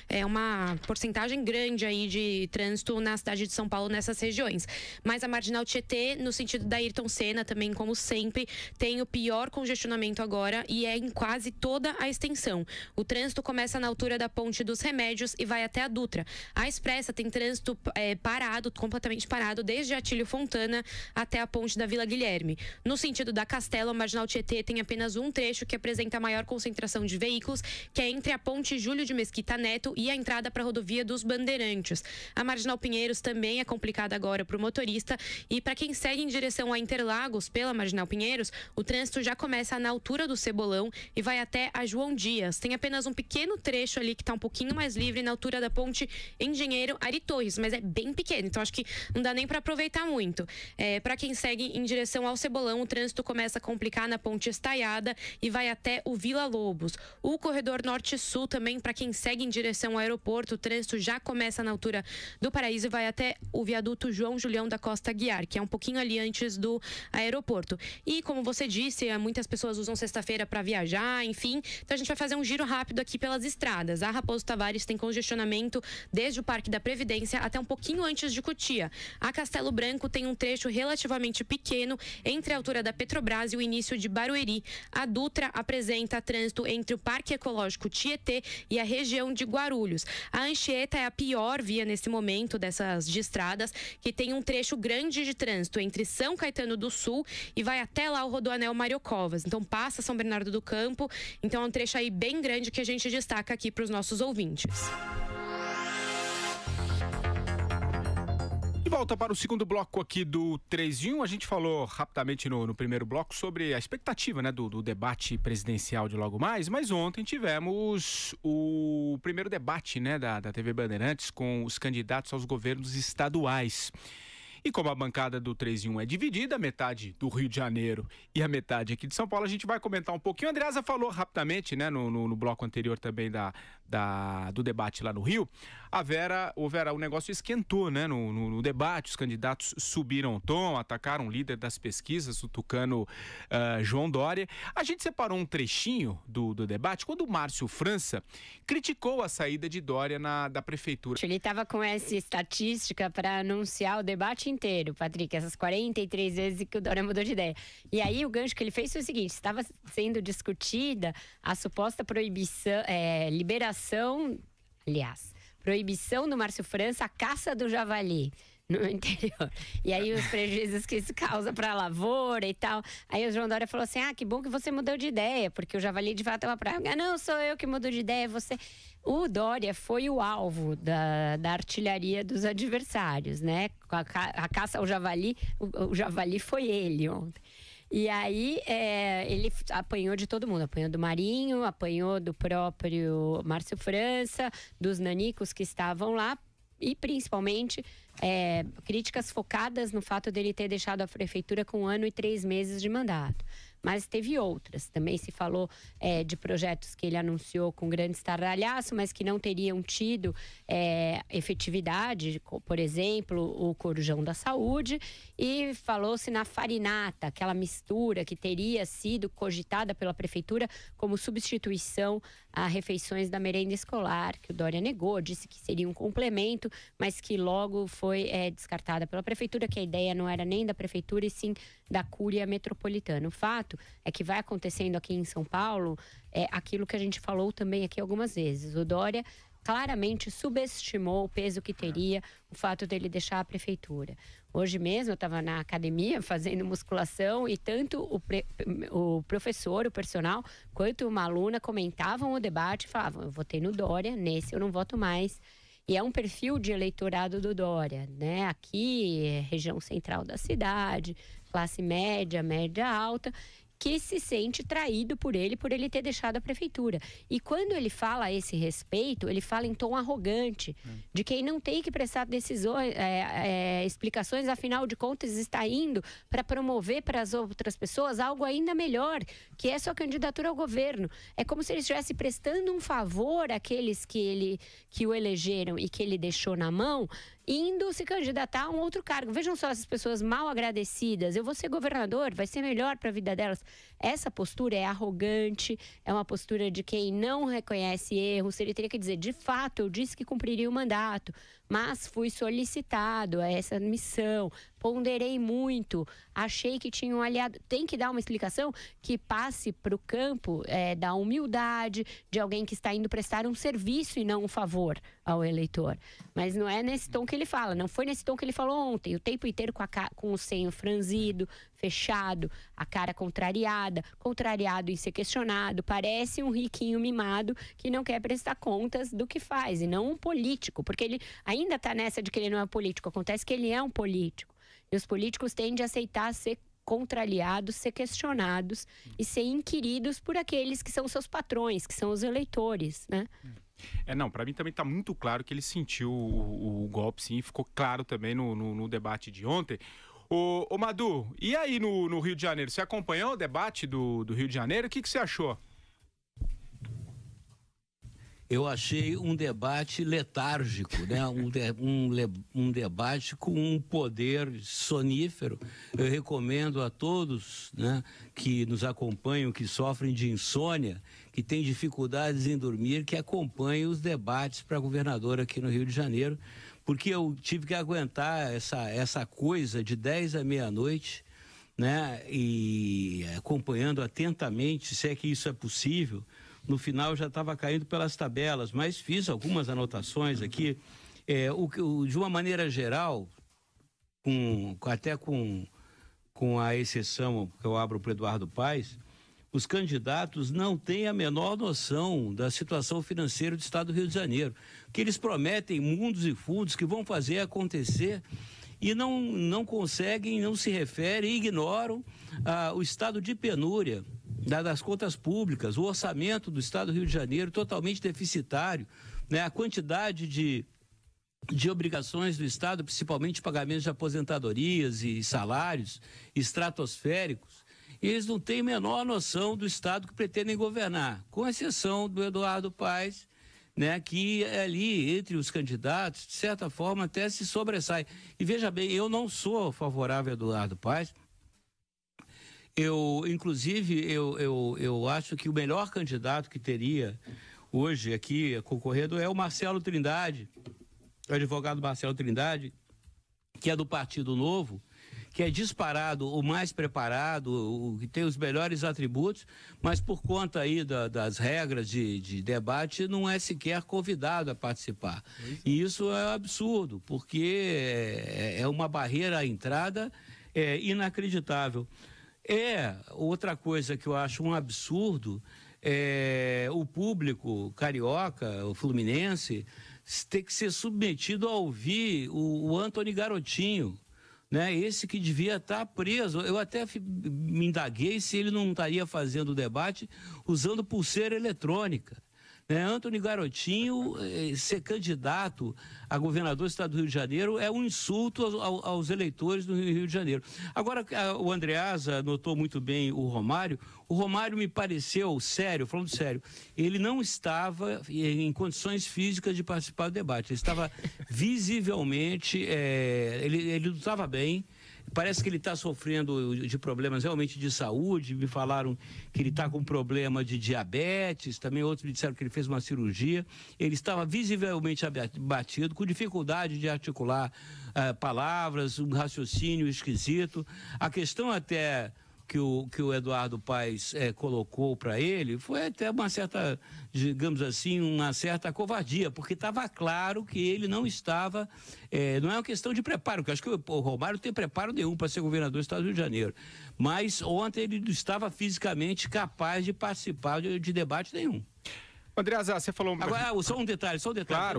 é uma porcentagem grande aí de trânsito na cidade de São Paulo nessas regiões. Mas a Marginal Tietê, no sentido da Ayrton Senna, também, como sempre, tem o pior congestionamento agora e é em quase toda a extensão. O trânsito começa na altura da Ponte dos Remédios e vai até a Dutra. A Expressa tem trânsito parado, completamente parado, desde Atílio Fontana até a Ponte da Vila Guilherme. No sentido da Castelo, a Marginal Tietê tem apenas um trecho que apresenta a maior concentração de veículos, que é entre a Ponte Júlio de Mesquita Neto e a entrada para a rodovia dos Bandeirantes. A Marginal Pinheiros também é complicada agora para o motorista e para quem segue em direção a Interlagos pela Marginal Pinheiros, o trânsito já começa na altura do Cebolão e vai até a João Dias. Tem apenas um pequeno trecho ali que está um pouquinho mais livre na altura da Ponte Engenheiro Ari Torres, mas é bem pequeno, então acho que não dá nem para aproveitar muito. Para quem segue em direção ao Cebolão, o trânsito começa a complicar na Ponte Estaiada e vai até o Vila Lobos. O corredor norte-sul também, para quem segue em direção ao aeroporto, o trânsito já começa na altura do Paraíso e vai até o viaduto João Julião da Costa Guiar, que é um pouquinho ali antes do aeroporto. E como você disse, muitas pessoas usam sexta-feira para viajar, enfim. Então a gente vai fazer um giro rápido aqui pelas estradas. A Raposo Tavares tem congestionamento desde o Parque da Previdência até um pouquinho antes de Cotia. A Castelo Branco tem um trecho relativamente pequeno entre a altura da Petrobras e o início de Barueri. A Dutra apresenta trânsito entre o Parque Ecológico Tietê e a região de Guarulhos. A Anchieta é a pior via nesse momento dessas de estradas, que tem um trecho grande de trânsito entre São Caetano do Sul e vai até lá o Rodoanel Mário Covas. Então passa São Bernardo do Campo. Então é um trecho aí bem grande que a gente destaca aqui para os nossos ouvintes. E volta para o segundo bloco aqui do 3 em 1. A gente falou rapidamente no primeiro bloco sobre a expectativa, né, do debate presidencial de logo mais, mas ontem tivemos o primeiro debate, né, da TV Bandeirantes com os candidatos aos governos estaduais. E como a bancada do 3 em 1 é dividida, metade do Rio de Janeiro e a metade aqui de São Paulo, a gente vai comentar um pouquinho. A Andreasa falou rapidamente, né, no bloco anterior também do debate lá no Rio. O negócio esquentou, né, no debate, os candidatos subiram o tom, atacaram o líder das pesquisas, o tucano João Dória. A gente separou um trechinho do debate, quando o Márcio França criticou a saída de Dória da prefeitura. Ele estava com essa estatística para anunciar o debate inteiro, Patrick, essas 43 vezes que o Dória mudou de ideia. E aí o gancho que ele fez foi o seguinte: estava sendo discutida a suposta proibição, proibição do Márcio França à caça do javali no interior. E aí os prejuízos que isso causa para a lavoura e tal. Aí o João Dória falou assim: que bom que você mudou de ideia, porque o javali de fato é uma praga. Não, sou eu que mudo de ideia, você... O Dória foi o alvo da artilharia dos adversários, né? A caça ao javali, o javali foi ele ontem. E aí ele apanhou de todo mundo, apanhou do Marinho, apanhou do próprio Márcio França, dos nanicos que estavam lá e principalmente críticas focadas no fato dele ter deixado a prefeitura com 1 ano e 3 meses de mandato. Mas teve outras. Também se falou de projetos que ele anunciou com grande estardalhaço, mas que não teriam tido efetividade, por exemplo, o Corujão da Saúde. E falou-se na farinata, aquela mistura que teria sido cogitada pela prefeitura como substituição a refeições da merenda escolar, que o Dória negou, disse que seria um complemento, mas que logo foi descartada pela prefeitura, que a ideia não era nem da prefeitura e sim da Cúria Metropolitana. O fato é que vai acontecendo aqui em São Paulo aquilo que a gente falou também aqui algumas vezes. O Dória claramente subestimou o peso que teria o fato dele deixar a prefeitura. Hoje mesmo eu estava na academia fazendo musculação e tanto o professor, o personal, quanto uma aluna comentavam o debate e falavam: eu votei no Dória, nesse eu não voto mais. E é um perfil de eleitorado do Dória, né? Aqui, região central da cidade, classe média, média alta, que se sente traído por ele ter deixado a prefeitura. E quando ele fala a esse respeito, ele fala em tom arrogante, de quem não tem que prestar decisões, explicações, afinal de contas está indo para promover para as outras pessoas algo ainda melhor, que é sua candidatura ao governo. É como se ele estivesse prestando um favor àqueles que o elegeram e que ele deixou na mão, indo se candidatar a um outro cargo. Vejam só essas pessoas mal agradecidas. Eu vou ser governador, vai ser melhor para a vida delas. Essa postura é arrogante, é uma postura de quem não reconhece erros. Ele teria que dizer: de fato, eu disse que cumpriria o mandato, mas fui solicitado a essa missão, ponderei muito, achei que tinha um aliado. Tem que dar uma explicação que passe para o campo da humildade, de alguém que está indo prestar um serviço e não um favor ao eleitor. Mas não é nesse tom que ele fala, não foi nesse tom que ele falou ontem, o tempo inteiro com o senho franzido, fechado, a cara contrariado em ser questionado, parece um riquinho mimado que não quer prestar contas do que faz, e não um político, porque ele ainda está nessa de que ele não é político, acontece que ele é um político, e os políticos tendem a aceitar ser contrariados, ser questionados e ser inquiridos por aqueles que são seus patrões, que são os eleitores, né? Não, para mim também está muito claro que ele sentiu o golpe, sim, ficou claro também no debate de ontem. Ô Madu, e aí no Rio de Janeiro? Você acompanhou o debate do Rio de Janeiro? O que você achou? Eu achei um debate letárgico, né? Um debate com um poder sonífero. Eu recomendo a todos, né, que nos acompanham, que sofrem de insônia, que têm dificuldades em dormir, que acompanhem os debates para governador aqui no Rio de Janeiro, porque eu tive que aguentar essa coisa de 10 à meia-noite, né? E acompanhando atentamente, se é que isso é possível. No final eu já estava caindo pelas tabelas, mas fiz algumas anotações aqui. De uma maneira geral, até com a exceção que eu abro para o Eduardo Paes, os candidatos não têm a menor noção da situação financeira do Estado do Rio de Janeiro. Que eles prometem mundos e fundos que vão fazer acontecer e não conseguem, não se referem, ignoram o estado de penúria das contas públicas, o orçamento do Estado do Rio de Janeiro totalmente deficitário, né? A quantidade de de obrigações do Estado, principalmente pagamentos de aposentadorias e salários estratosféricos, eles não têm a menor noção do Estado que pretendem governar, com exceção do Eduardo Paes, né, que ali, entre os candidatos, de certa forma, até se sobressai. E veja bem, eu não sou favorável a Eduardo Paes. Inclusive, eu acho que o melhor candidato que teria hoje aqui concorrendo é o Marcelo Trindade, o advogado Marcelo Trindade, que é do Partido Novo, que é disparado o mais preparado, o que tem os melhores atributos, mas por conta aí das regras de debate não é sequer convidado a participar. E isso é um absurdo, porque é uma barreira à entrada inacreditável. Outra coisa que eu acho um absurdo é o público carioca, o fluminense, ter que ser submetido a ouvir o Antony Garotinho, né? Esse que devia estar preso. Eu até me indaguei se ele não estaria fazendo o debate usando pulseira eletrônica. Antony Garotinho ser candidato a governador do estado do Rio de Janeiro é um insulto aos eleitores do Rio de Janeiro. Agora, o Andreasa notou muito bem o Romário. O Romário me pareceu, sério, falando sério, ele não estava em condições físicas de participar do debate. Ele estava visivelmente, ele não estava bem. Parece que ele está sofrendo de problemas realmente de saúde. Me falaram que ele está com problema de diabetes. Também outros me disseram que ele fez uma cirurgia. Ele estava visivelmente abatido, com dificuldade de articular palavras, um raciocínio esquisito. A questão até que o Eduardo Paes colocou para ele foi até uma certa, digamos assim, uma certa covardia, porque estava claro que ele não estava, não é uma questão de preparo, porque eu acho que o Romário não tem preparo nenhum para ser governador do estado do Rio de Janeiro, mas ontem ele não estava fisicamente capaz de participar de debate nenhum. Andreasa, você falou... Agora, só um detalhe.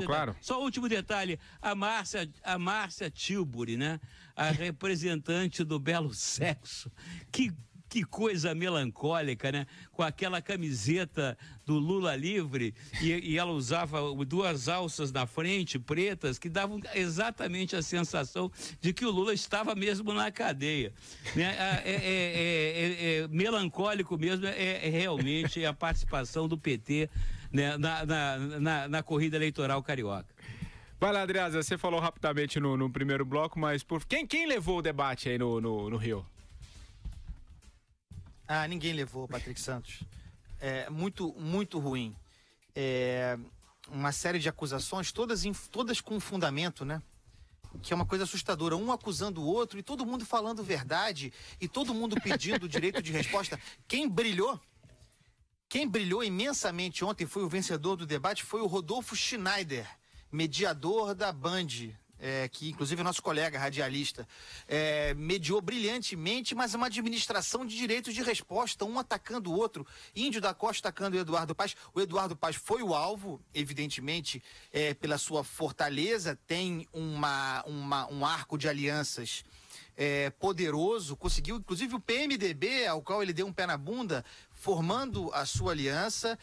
Claro. Só o último detalhe, a Márcia Tilbury, né? A representante do belo sexo, que coisa melancólica, né? Com aquela camiseta do Lula livre e ela usava duas alças na frente, pretas, que davam exatamente a sensação de que o Lula estava mesmo na cadeia. Né? Melancólico mesmo realmente a participação do PT, né, na corrida eleitoral carioca. Vai lá, Andreasa, você falou rapidamente no primeiro bloco, mas quem levou o debate aí no Rio? Ninguém levou, Patrick Santos. Muito, muito ruim. Uma série de acusações, todas com fundamento, né? Que é uma coisa assustadora. Um acusando o outro e todo mundo falando verdade e todo mundo pedindo direito de resposta. Quem brilhou imensamente ontem, foi o vencedor do debate, foi o Rodolfo Schneider, mediador da Band, que inclusive é nosso colega radialista, mediou brilhantemente, mas é uma administração de direitos de resposta, um atacando o outro. Índio da Costa atacando o Eduardo Paes. O Eduardo Paes foi o alvo, evidentemente, pela sua fortaleza, tem um arco de alianças poderoso, conseguiu, inclusive o PMDB, ao qual ele deu um pé na bunda, formando a sua aliança.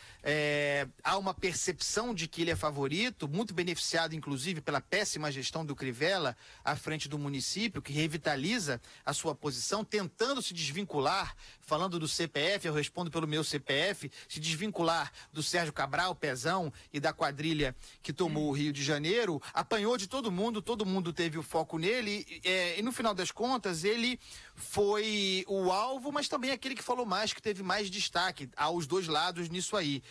Há uma percepção de que ele é favorito, muito beneficiado inclusive pela péssima gestão do Crivella à frente do município, que revitaliza a sua posição, tentando se desvincular, falando do CPF, eu respondo pelo meu CPF, se desvincular do Sérgio Cabral, Pezão, e da quadrilha que tomou o Rio de Janeiro. Apanhou de todo mundo teve o foco nele, e no final das contas ele foi o alvo, mas também aquele que falou mais, que teve mais destaque aos dois lados nisso aí.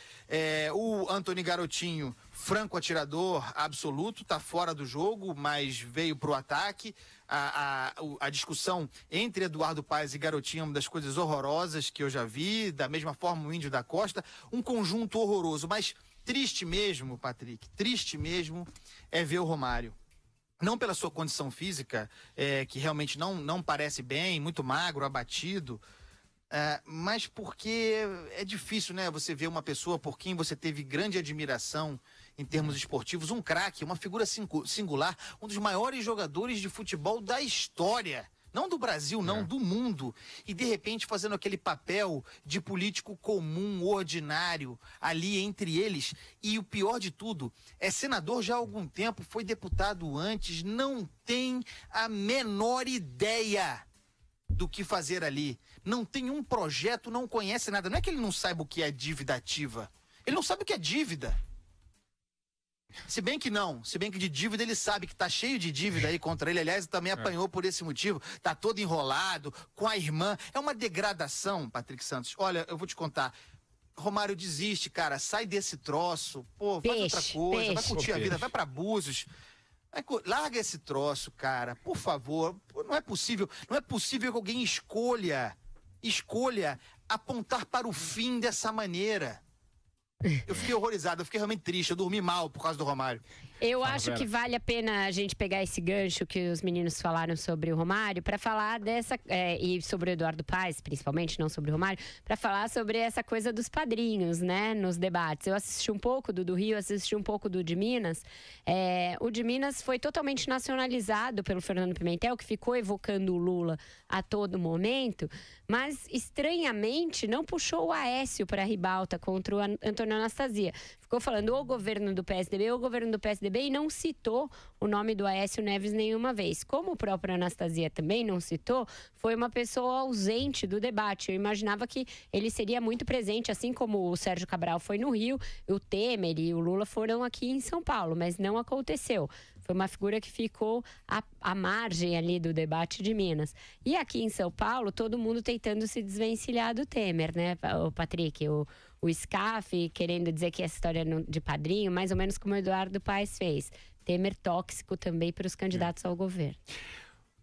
O Antony Garotinho, franco atirador absoluto, tá fora do jogo, mas veio pro ataque. A discussão entre Eduardo Paes e Garotinho é uma das coisas horrorosas que eu já vi, da mesma forma o Índio da Costa, um conjunto horroroso, mas triste mesmo, Patrick, triste mesmo é ver o Romário. Não pela sua condição física, que realmente não parece bem, muito magro, abatido, mas porque é difícil, né? Você ver uma pessoa por quem você teve grande admiração em termos esportivos, um craque, uma figura singular, um dos maiores jogadores de futebol da história Não do Brasil, não, do mundo. E, de repente, fazendo aquele papel de político comum, ordinário, ali entre eles. E o pior de tudo, é senador já há algum tempo, foi deputado antes, não tem a menor ideia do que fazer ali. Não tem um projeto, não conhece nada. Não é que ele não saiba o que é dívida ativa. Ele não sabe o que é dívida. Se bem que de dívida ele sabe que tá cheio de dívida aí contra ele, aliás, também apanhou por esse motivo, tá todo enrolado com a irmã, é uma degradação, Patrick Santos. Olha, eu vou te contar, Romário, desiste, cara, sai desse troço, pô, faz outra coisa, vai curtir a vida, vai pra Búzios, larga esse troço, cara, por favor, não é possível que alguém escolha apontar para o fim dessa maneira. Eu fiquei horrorizado, eu fiquei realmente triste, eu dormi mal por causa do Romário. Eu acho que vale a pena a gente pegar esse gancho que os meninos falaram sobre o Romário para falar dessa, e sobre o Eduardo Paes, principalmente, não sobre o Romário, para falar sobre essa coisa dos padrinhos, né, nos debates. Eu assisti um pouco do Rio, assisti um pouco do de Minas. O de Minas foi totalmente nacionalizado pelo Fernando Pimentel, que ficou evocando o Lula a todo momento, mas estranhamente não puxou o Aécio para a ribalta contra o Antônio Anastasia. Ficou falando o governo do PSDB e não citou o nome do Aécio Neves nenhuma vez. Como o próprio Anastasia também não citou, foi uma pessoa ausente do debate. Eu imaginava que ele seria muito presente, assim como o Sérgio Cabral foi no Rio, o Temer e o Lula foram aqui em São Paulo, mas não aconteceu. Foi uma figura que ficou à margem ali do debate de Minas. E aqui em São Paulo, todo mundo tentando se desvencilhar do Temer, né, o Patrick? O SCAF querendo dizer que essa história de padrinho, mais ou menos como o Eduardo Paes fez. Temer tóxico também para os candidatos ao governo.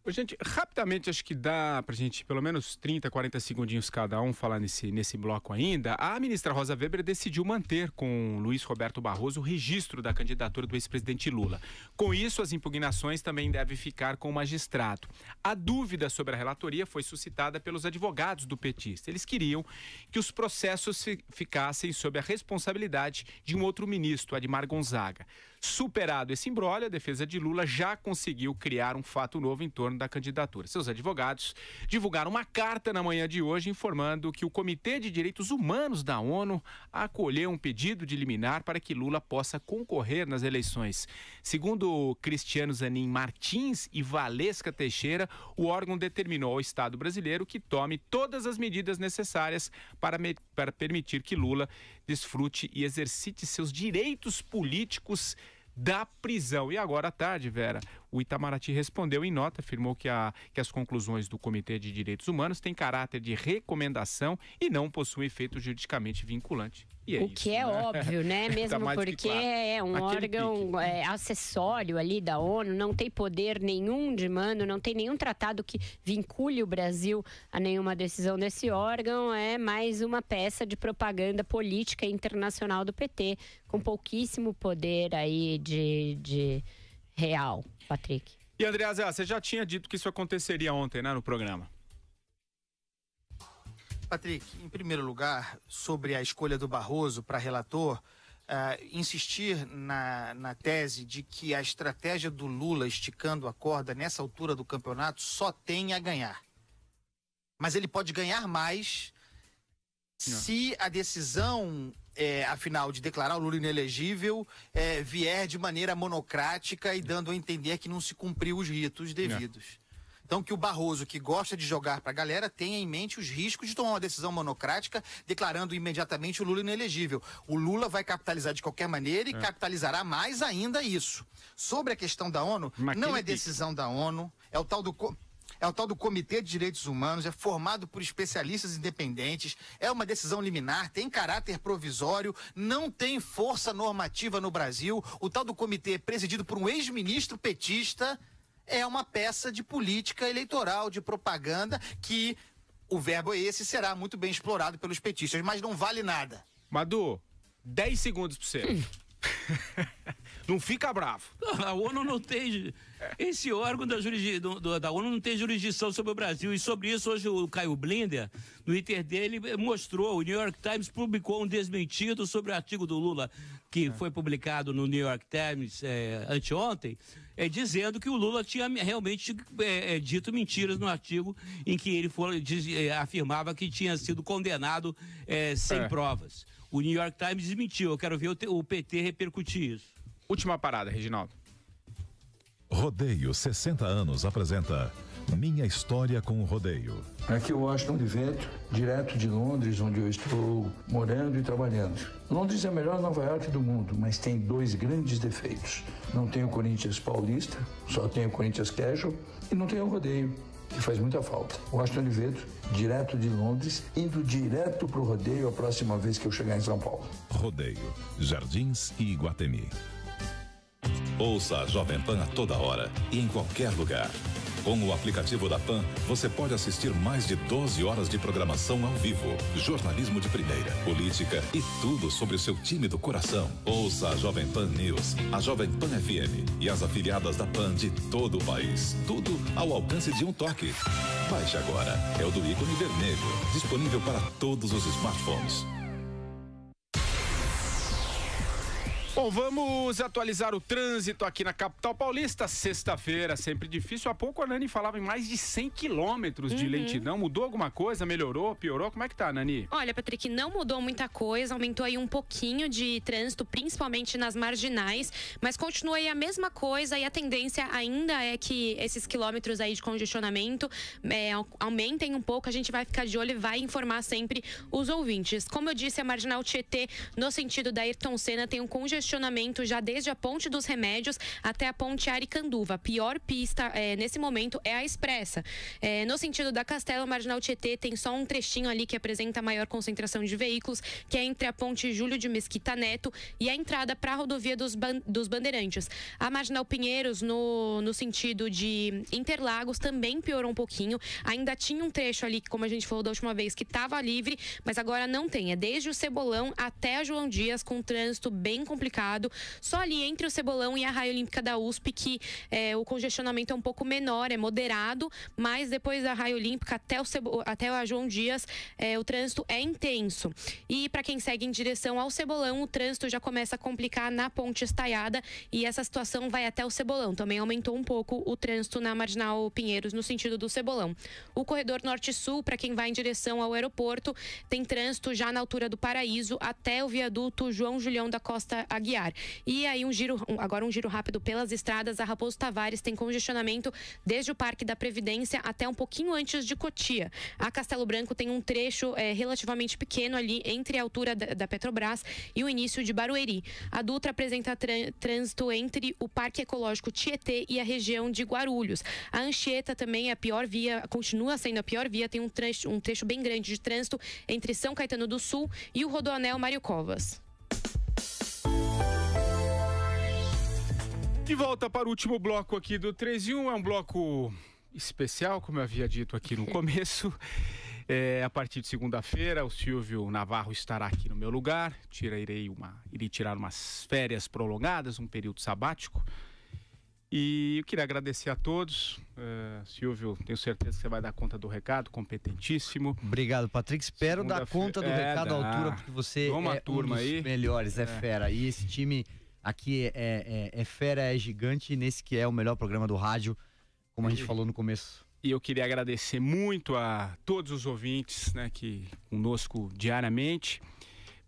Gente, rapidamente, acho que dá pra gente, pelo menos 30, 40 segundinhos cada um, falar nesse bloco ainda. A ministra Rosa Weber decidiu manter com Luiz Roberto Barroso o registro da candidatura do ex-presidente Lula. Com isso, as impugnações também devem ficar com o magistrado. A dúvida sobre a relatoria foi suscitada pelos advogados do petista. Eles queriam que os processos ficassem sob a responsabilidade de um outro ministro, Admar Gonzaga. Superado esse imbróglio, a defesa de Lula já conseguiu criar um fato novo em torno da candidatura. Seus advogados divulgaram uma carta na manhã de hoje informando que o Comitê de Direitos Humanos da ONU acolheu um pedido de liminar para que Lula possa concorrer nas eleições. Segundo Cristiano Zanin Martins e Valesca Teixeira, o órgão determinou ao Estado brasileiro que tome todas as medidas necessárias para permitir que Lula desfrute e exercite seus direitos políticos da prisão. E agora à tarde, Vera, o Itamaraty respondeu em nota, afirmou que as conclusões do Comitê de Direitos Humanos têm caráter de recomendação e não possuem efeito juridicamente vinculante. E é o que é óbvio, né? Mesmo tá porque claro. É um órgão acessório ali da ONU, não tem poder nenhum de mando, não tem nenhum tratado que vincule o Brasil a nenhuma decisão desse órgão, é mais uma peça de propaganda política internacional do PT, com pouquíssimo poder aí de real, Patrick. E Andreasa, você já tinha dito que isso aconteceria ontem, né, no programa? Patrick, em primeiro lugar, sobre a escolha do Barroso para relator, insistir na tese de que a estratégia do Lula esticando a corda nessa altura do campeonato só tem a ganhar. Mas ele pode ganhar mais se a decisão, afinal, de declarar o Lula inelegível vier de maneira monocrática e dando a entender que não se cumpriu os ritos devidos. Então, que o Barroso, que gosta de jogar para a galera, tenha em mente os riscos de tomar uma decisão monocrática, declarando imediatamente o Lula inelegível. O Lula vai capitalizar de qualquer maneira e capitalizará mais ainda isso. Sobre a questão da ONU, não é decisão da ONU, é o tal do Comitê de Direitos Humanos, é formado por especialistas independentes, é uma decisão liminar, tem caráter provisório, não tem força normativa no Brasil. O tal do comitê, presidido por um ex-ministro petista, é uma peça de política eleitoral, de propaganda, que o verbo é esse, será muito bem explorado pelos petistas, mas não vale nada. Madu, 10 segundos para você. Não fica bravo. A ONU não tem... Esse órgão da ONU não tem jurisdição sobre o Brasil. E sobre isso, hoje o Caio Blinder, no Twitter dele, mostrou, o New York Times publicou um desmentido sobre o artigo do Lula, que foi publicado no New York Times anteontem, dizendo que o Lula tinha realmente dito mentiras no artigo em que ele afirmava que tinha sido condenado sem provas. O New York Times desmentiu. Eu quero ver o PT repercutir isso. Última parada, Reginaldo. Rodeio 60 anos apresenta Minha História com o Rodeio. Aqui eu Washington de Vento, direto de Londres, onde eu estou morando e trabalhando. Londres é a melhor Nova York do mundo, mas tem 2 grandes defeitos. Não tem o Corinthians Paulista, só tem o Corinthians Casual, e não tem o Rodeio, que faz muita falta. Washington de Vento, direto de Londres, indo direto pro Rodeio a próxima vez que eu chegar em São Paulo. Rodeio, Jardins e Iguatemi. Ouça a Jovem Pan a toda hora e em qualquer lugar. Com o aplicativo da PAN, você pode assistir mais de 12 horas de programação ao vivo, jornalismo de primeira, política e tudo sobre o seu time do coração. Ouça a Jovem Pan News, a Jovem Pan FM e as afiliadas da PAN de todo o país. Tudo ao alcance de um toque. Baixe agora. É o do ícone vermelho, disponível para todos os smartphones. Bom, vamos atualizar o trânsito aqui na capital paulista. Sexta-feira, sempre difícil. Há pouco a Nani falava em mais de 100 quilômetros de lentidão. Mudou alguma coisa? Melhorou? Piorou? Como é que tá, Nani? Olha, Patrick, não mudou muita coisa. Aumentou aí um pouquinho de trânsito, principalmente nas marginais. Mas continua aí a mesma coisa e a tendência ainda é que esses quilômetros aí de congestionamento aumentem um pouco. A gente vai ficar de olho e vai informar sempre os ouvintes. Como eu disse, a Marginal Tietê, no sentido da Ayrton Senna, tem um congestionamento já desde a Ponte dos Remédios até a Ponte Aricanduva. A pior pista nesse momento é a Expressa. No sentido da Castelo, Marginal Tietê tem só um trechinho ali que apresenta maior concentração de veículos, que é entre a Ponte Júlio de Mesquita Neto e a entrada para a rodovia dos Bandeirantes. A Marginal Pinheiros, no sentido de Interlagos, também piorou um pouquinho. Ainda tinha um trecho ali, como a gente falou da última vez, que estava livre, mas agora não tem. É desde o Cebolão até a João Dias, com um trânsito bem complicado. Só ali entre o Cebolão e a Raia Olímpica da USP que o congestionamento é um pouco menor, é moderado, mas depois da Raia Olímpica até a João Dias, o trânsito é intenso. E para quem segue em direção ao Cebolão, o trânsito já começa a complicar na Ponte Estaiada e essa situação vai até o Cebolão. Também aumentou um pouco o trânsito na Marginal Pinheiros, no sentido do Cebolão. O corredor Norte-Sul, para quem vai em direção ao aeroporto, tem trânsito já na altura do Paraíso até o viaduto João Julião da Costa Aguiar. E aí agora um giro rápido pelas estradas. A Raposo Tavares tem congestionamento desde o Parque da Previdência até um pouquinho antes de Cotia. A Castelo Branco tem um trecho relativamente pequeno ali entre a altura da Petrobras e o início de Barueri. A Dutra apresenta trânsito entre o Parque Ecológico Tietê e a região de Guarulhos. A Anchieta também é a pior via, continua sendo a pior via, tem um trecho bem grande de trânsito entre São Caetano do Sul e o Rodoanel Mário Covas. De volta para o último bloco aqui do 3 em 1, é um bloco especial, como eu havia dito aqui no começo. A partir de segunda-feira, o Silvio Navarro estará aqui no meu lugar. Irei tirar umas férias prolongadas, um período sabático. E eu queria agradecer a todos. Silvio, tenho certeza que você vai dar conta do recado, competentíssimo. Obrigado, Patrick. Espero dar conta do recado à altura, porque você é um dos melhores, fera. E esse time aqui é fera, é gigante, nesse que é o melhor programa do rádio, como a gente falou no começo. E eu queria agradecer muito a todos os ouvintes, né, que conosco diariamente,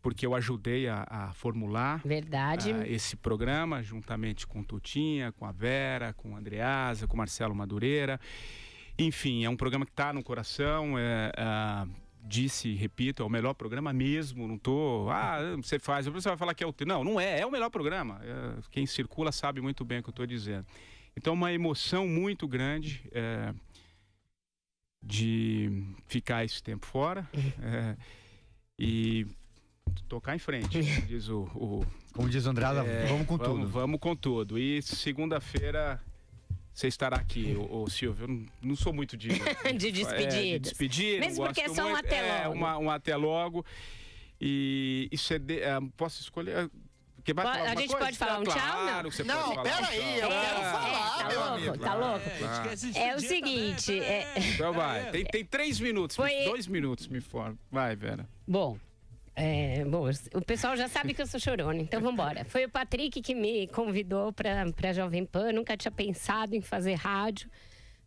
porque eu ajudei a formular esse programa, juntamente com Tutinha, com a Vera, com a Andreasa, com o Marcelo Madureira. Enfim, é um programa que está no coração, disse e repito, é o melhor programa mesmo, não tô... você faz, você vai falar que é o... Não é o melhor programa. Quem circula sabe muito bem o que eu estou dizendo. Então, uma emoção muito grande de ficar esse tempo fora e tocar em frente, diz como diz o Andrada, vamos com tudo. Vamos com tudo. E segunda-feira... Você estará aqui, o Silvio. Eu não sou muito de despedir. Mesmo porque é só um até logo. Um até logo. E posso escolher. Porque vai falar a gente pode falar um tchau? Claro, você pode falar. Peraí, eu quero falar, meu amigo. Tá louco? É o seguinte... Então vai, tem 3 minutos, 2 minutos, me informa. Vai, Vera. Bom, o pessoal já sabe que eu sou chorona, então vambora. Foi o Patrick que me convidou pra Jovem Pan, nunca tinha pensado em fazer rádio.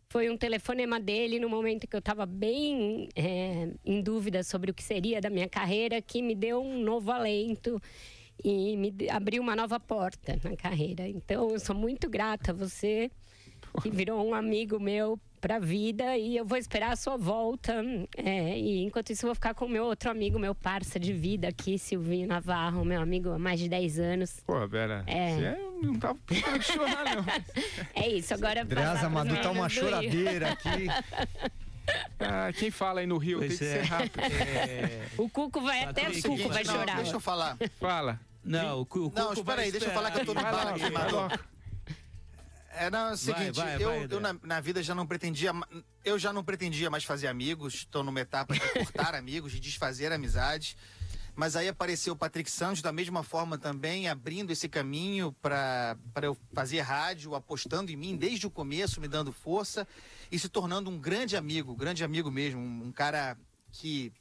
Foi um telefonema dele no momento que eu estava bem em dúvida sobre o que seria da minha carreira, que me deu um novo alento e me abriu uma nova porta na carreira. Então, eu sou muito grata a você, que virou um amigo meu pra vida, e eu vou esperar a sua volta. E enquanto isso, eu vou ficar com o meu outro amigo, meu parça de vida aqui, Silvinho Navarro, meu amigo há mais de 10 anos. Pô, Vera, você não tava pensando em chorar, não. É isso, agora... Andreasa Madu tá uma choradeira aqui. Quem fala aí no Rio tem que ser rápido. O Cuco vai até o Cuco vai chorar. Deixa eu falar. Fala. Não, o Cuco Não, espera aí, deixa eu falar que eu tô no bar aqui, Madu. É o seguinte, eu na vida já não pretendia mais fazer amigos, estou numa etapa de cortar amigos, de desfazer amizades, mas aí apareceu o Patrick Santos da mesma forma também, abrindo esse caminho para eu fazer rádio, apostando em mim desde o começo, me dando força e se tornando um grande amigo mesmo, um cara que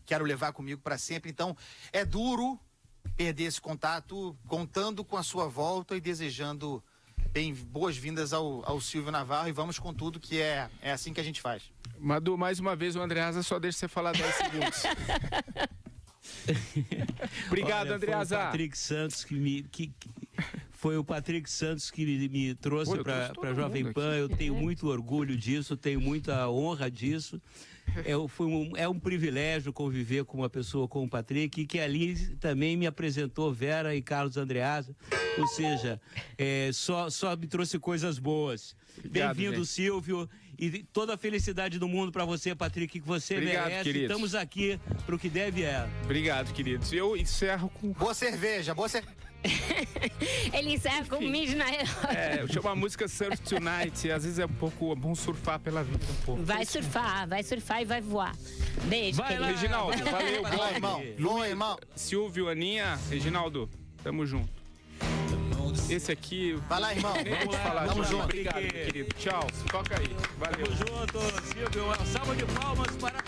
quero levar comigo para sempre. Então, é duro perder esse contato, contando com a sua volta e desejando boas-vindas ao Silvio Navarro, e vamos com tudo, que é assim que a gente faz. Madu, mais uma vez o Andreasa só deixa você falar 10 segundos. Obrigado, Andreasa. Foi o Patrick Santos foi o Patrick Santos que me trouxe para Jovem Pan. Eu tenho muito orgulho disso, tenho muita honra disso. É um privilégio conviver com uma pessoa como o Patrick, que ali também me apresentou Vera e Carlos Andreasa, ou seja, só me trouxe coisas boas. Bem-vindo, Silvio, e toda a felicidade do mundo para você, Patrick, que você merece. Queridos. Estamos aqui pro que deve Obrigado, queridos. Eu encerro com... Boa cerveja. Ele encerra com mijo na eu chamo a música Surf Tonight, e às vezes é bom surfar pela vida um pouco. Vai surfar e vai voar. Beijo, querido. Reginaldo, valeu, bom irmão. Silvio, Aninha, Reginaldo, tamo junto. Esse aqui... Vai lá, irmão. Vamos falar. Tamo junto. Obrigado, querido. Tchau. Toca aí. Valeu. Tamo junto, Silvio. Salva de palmas para...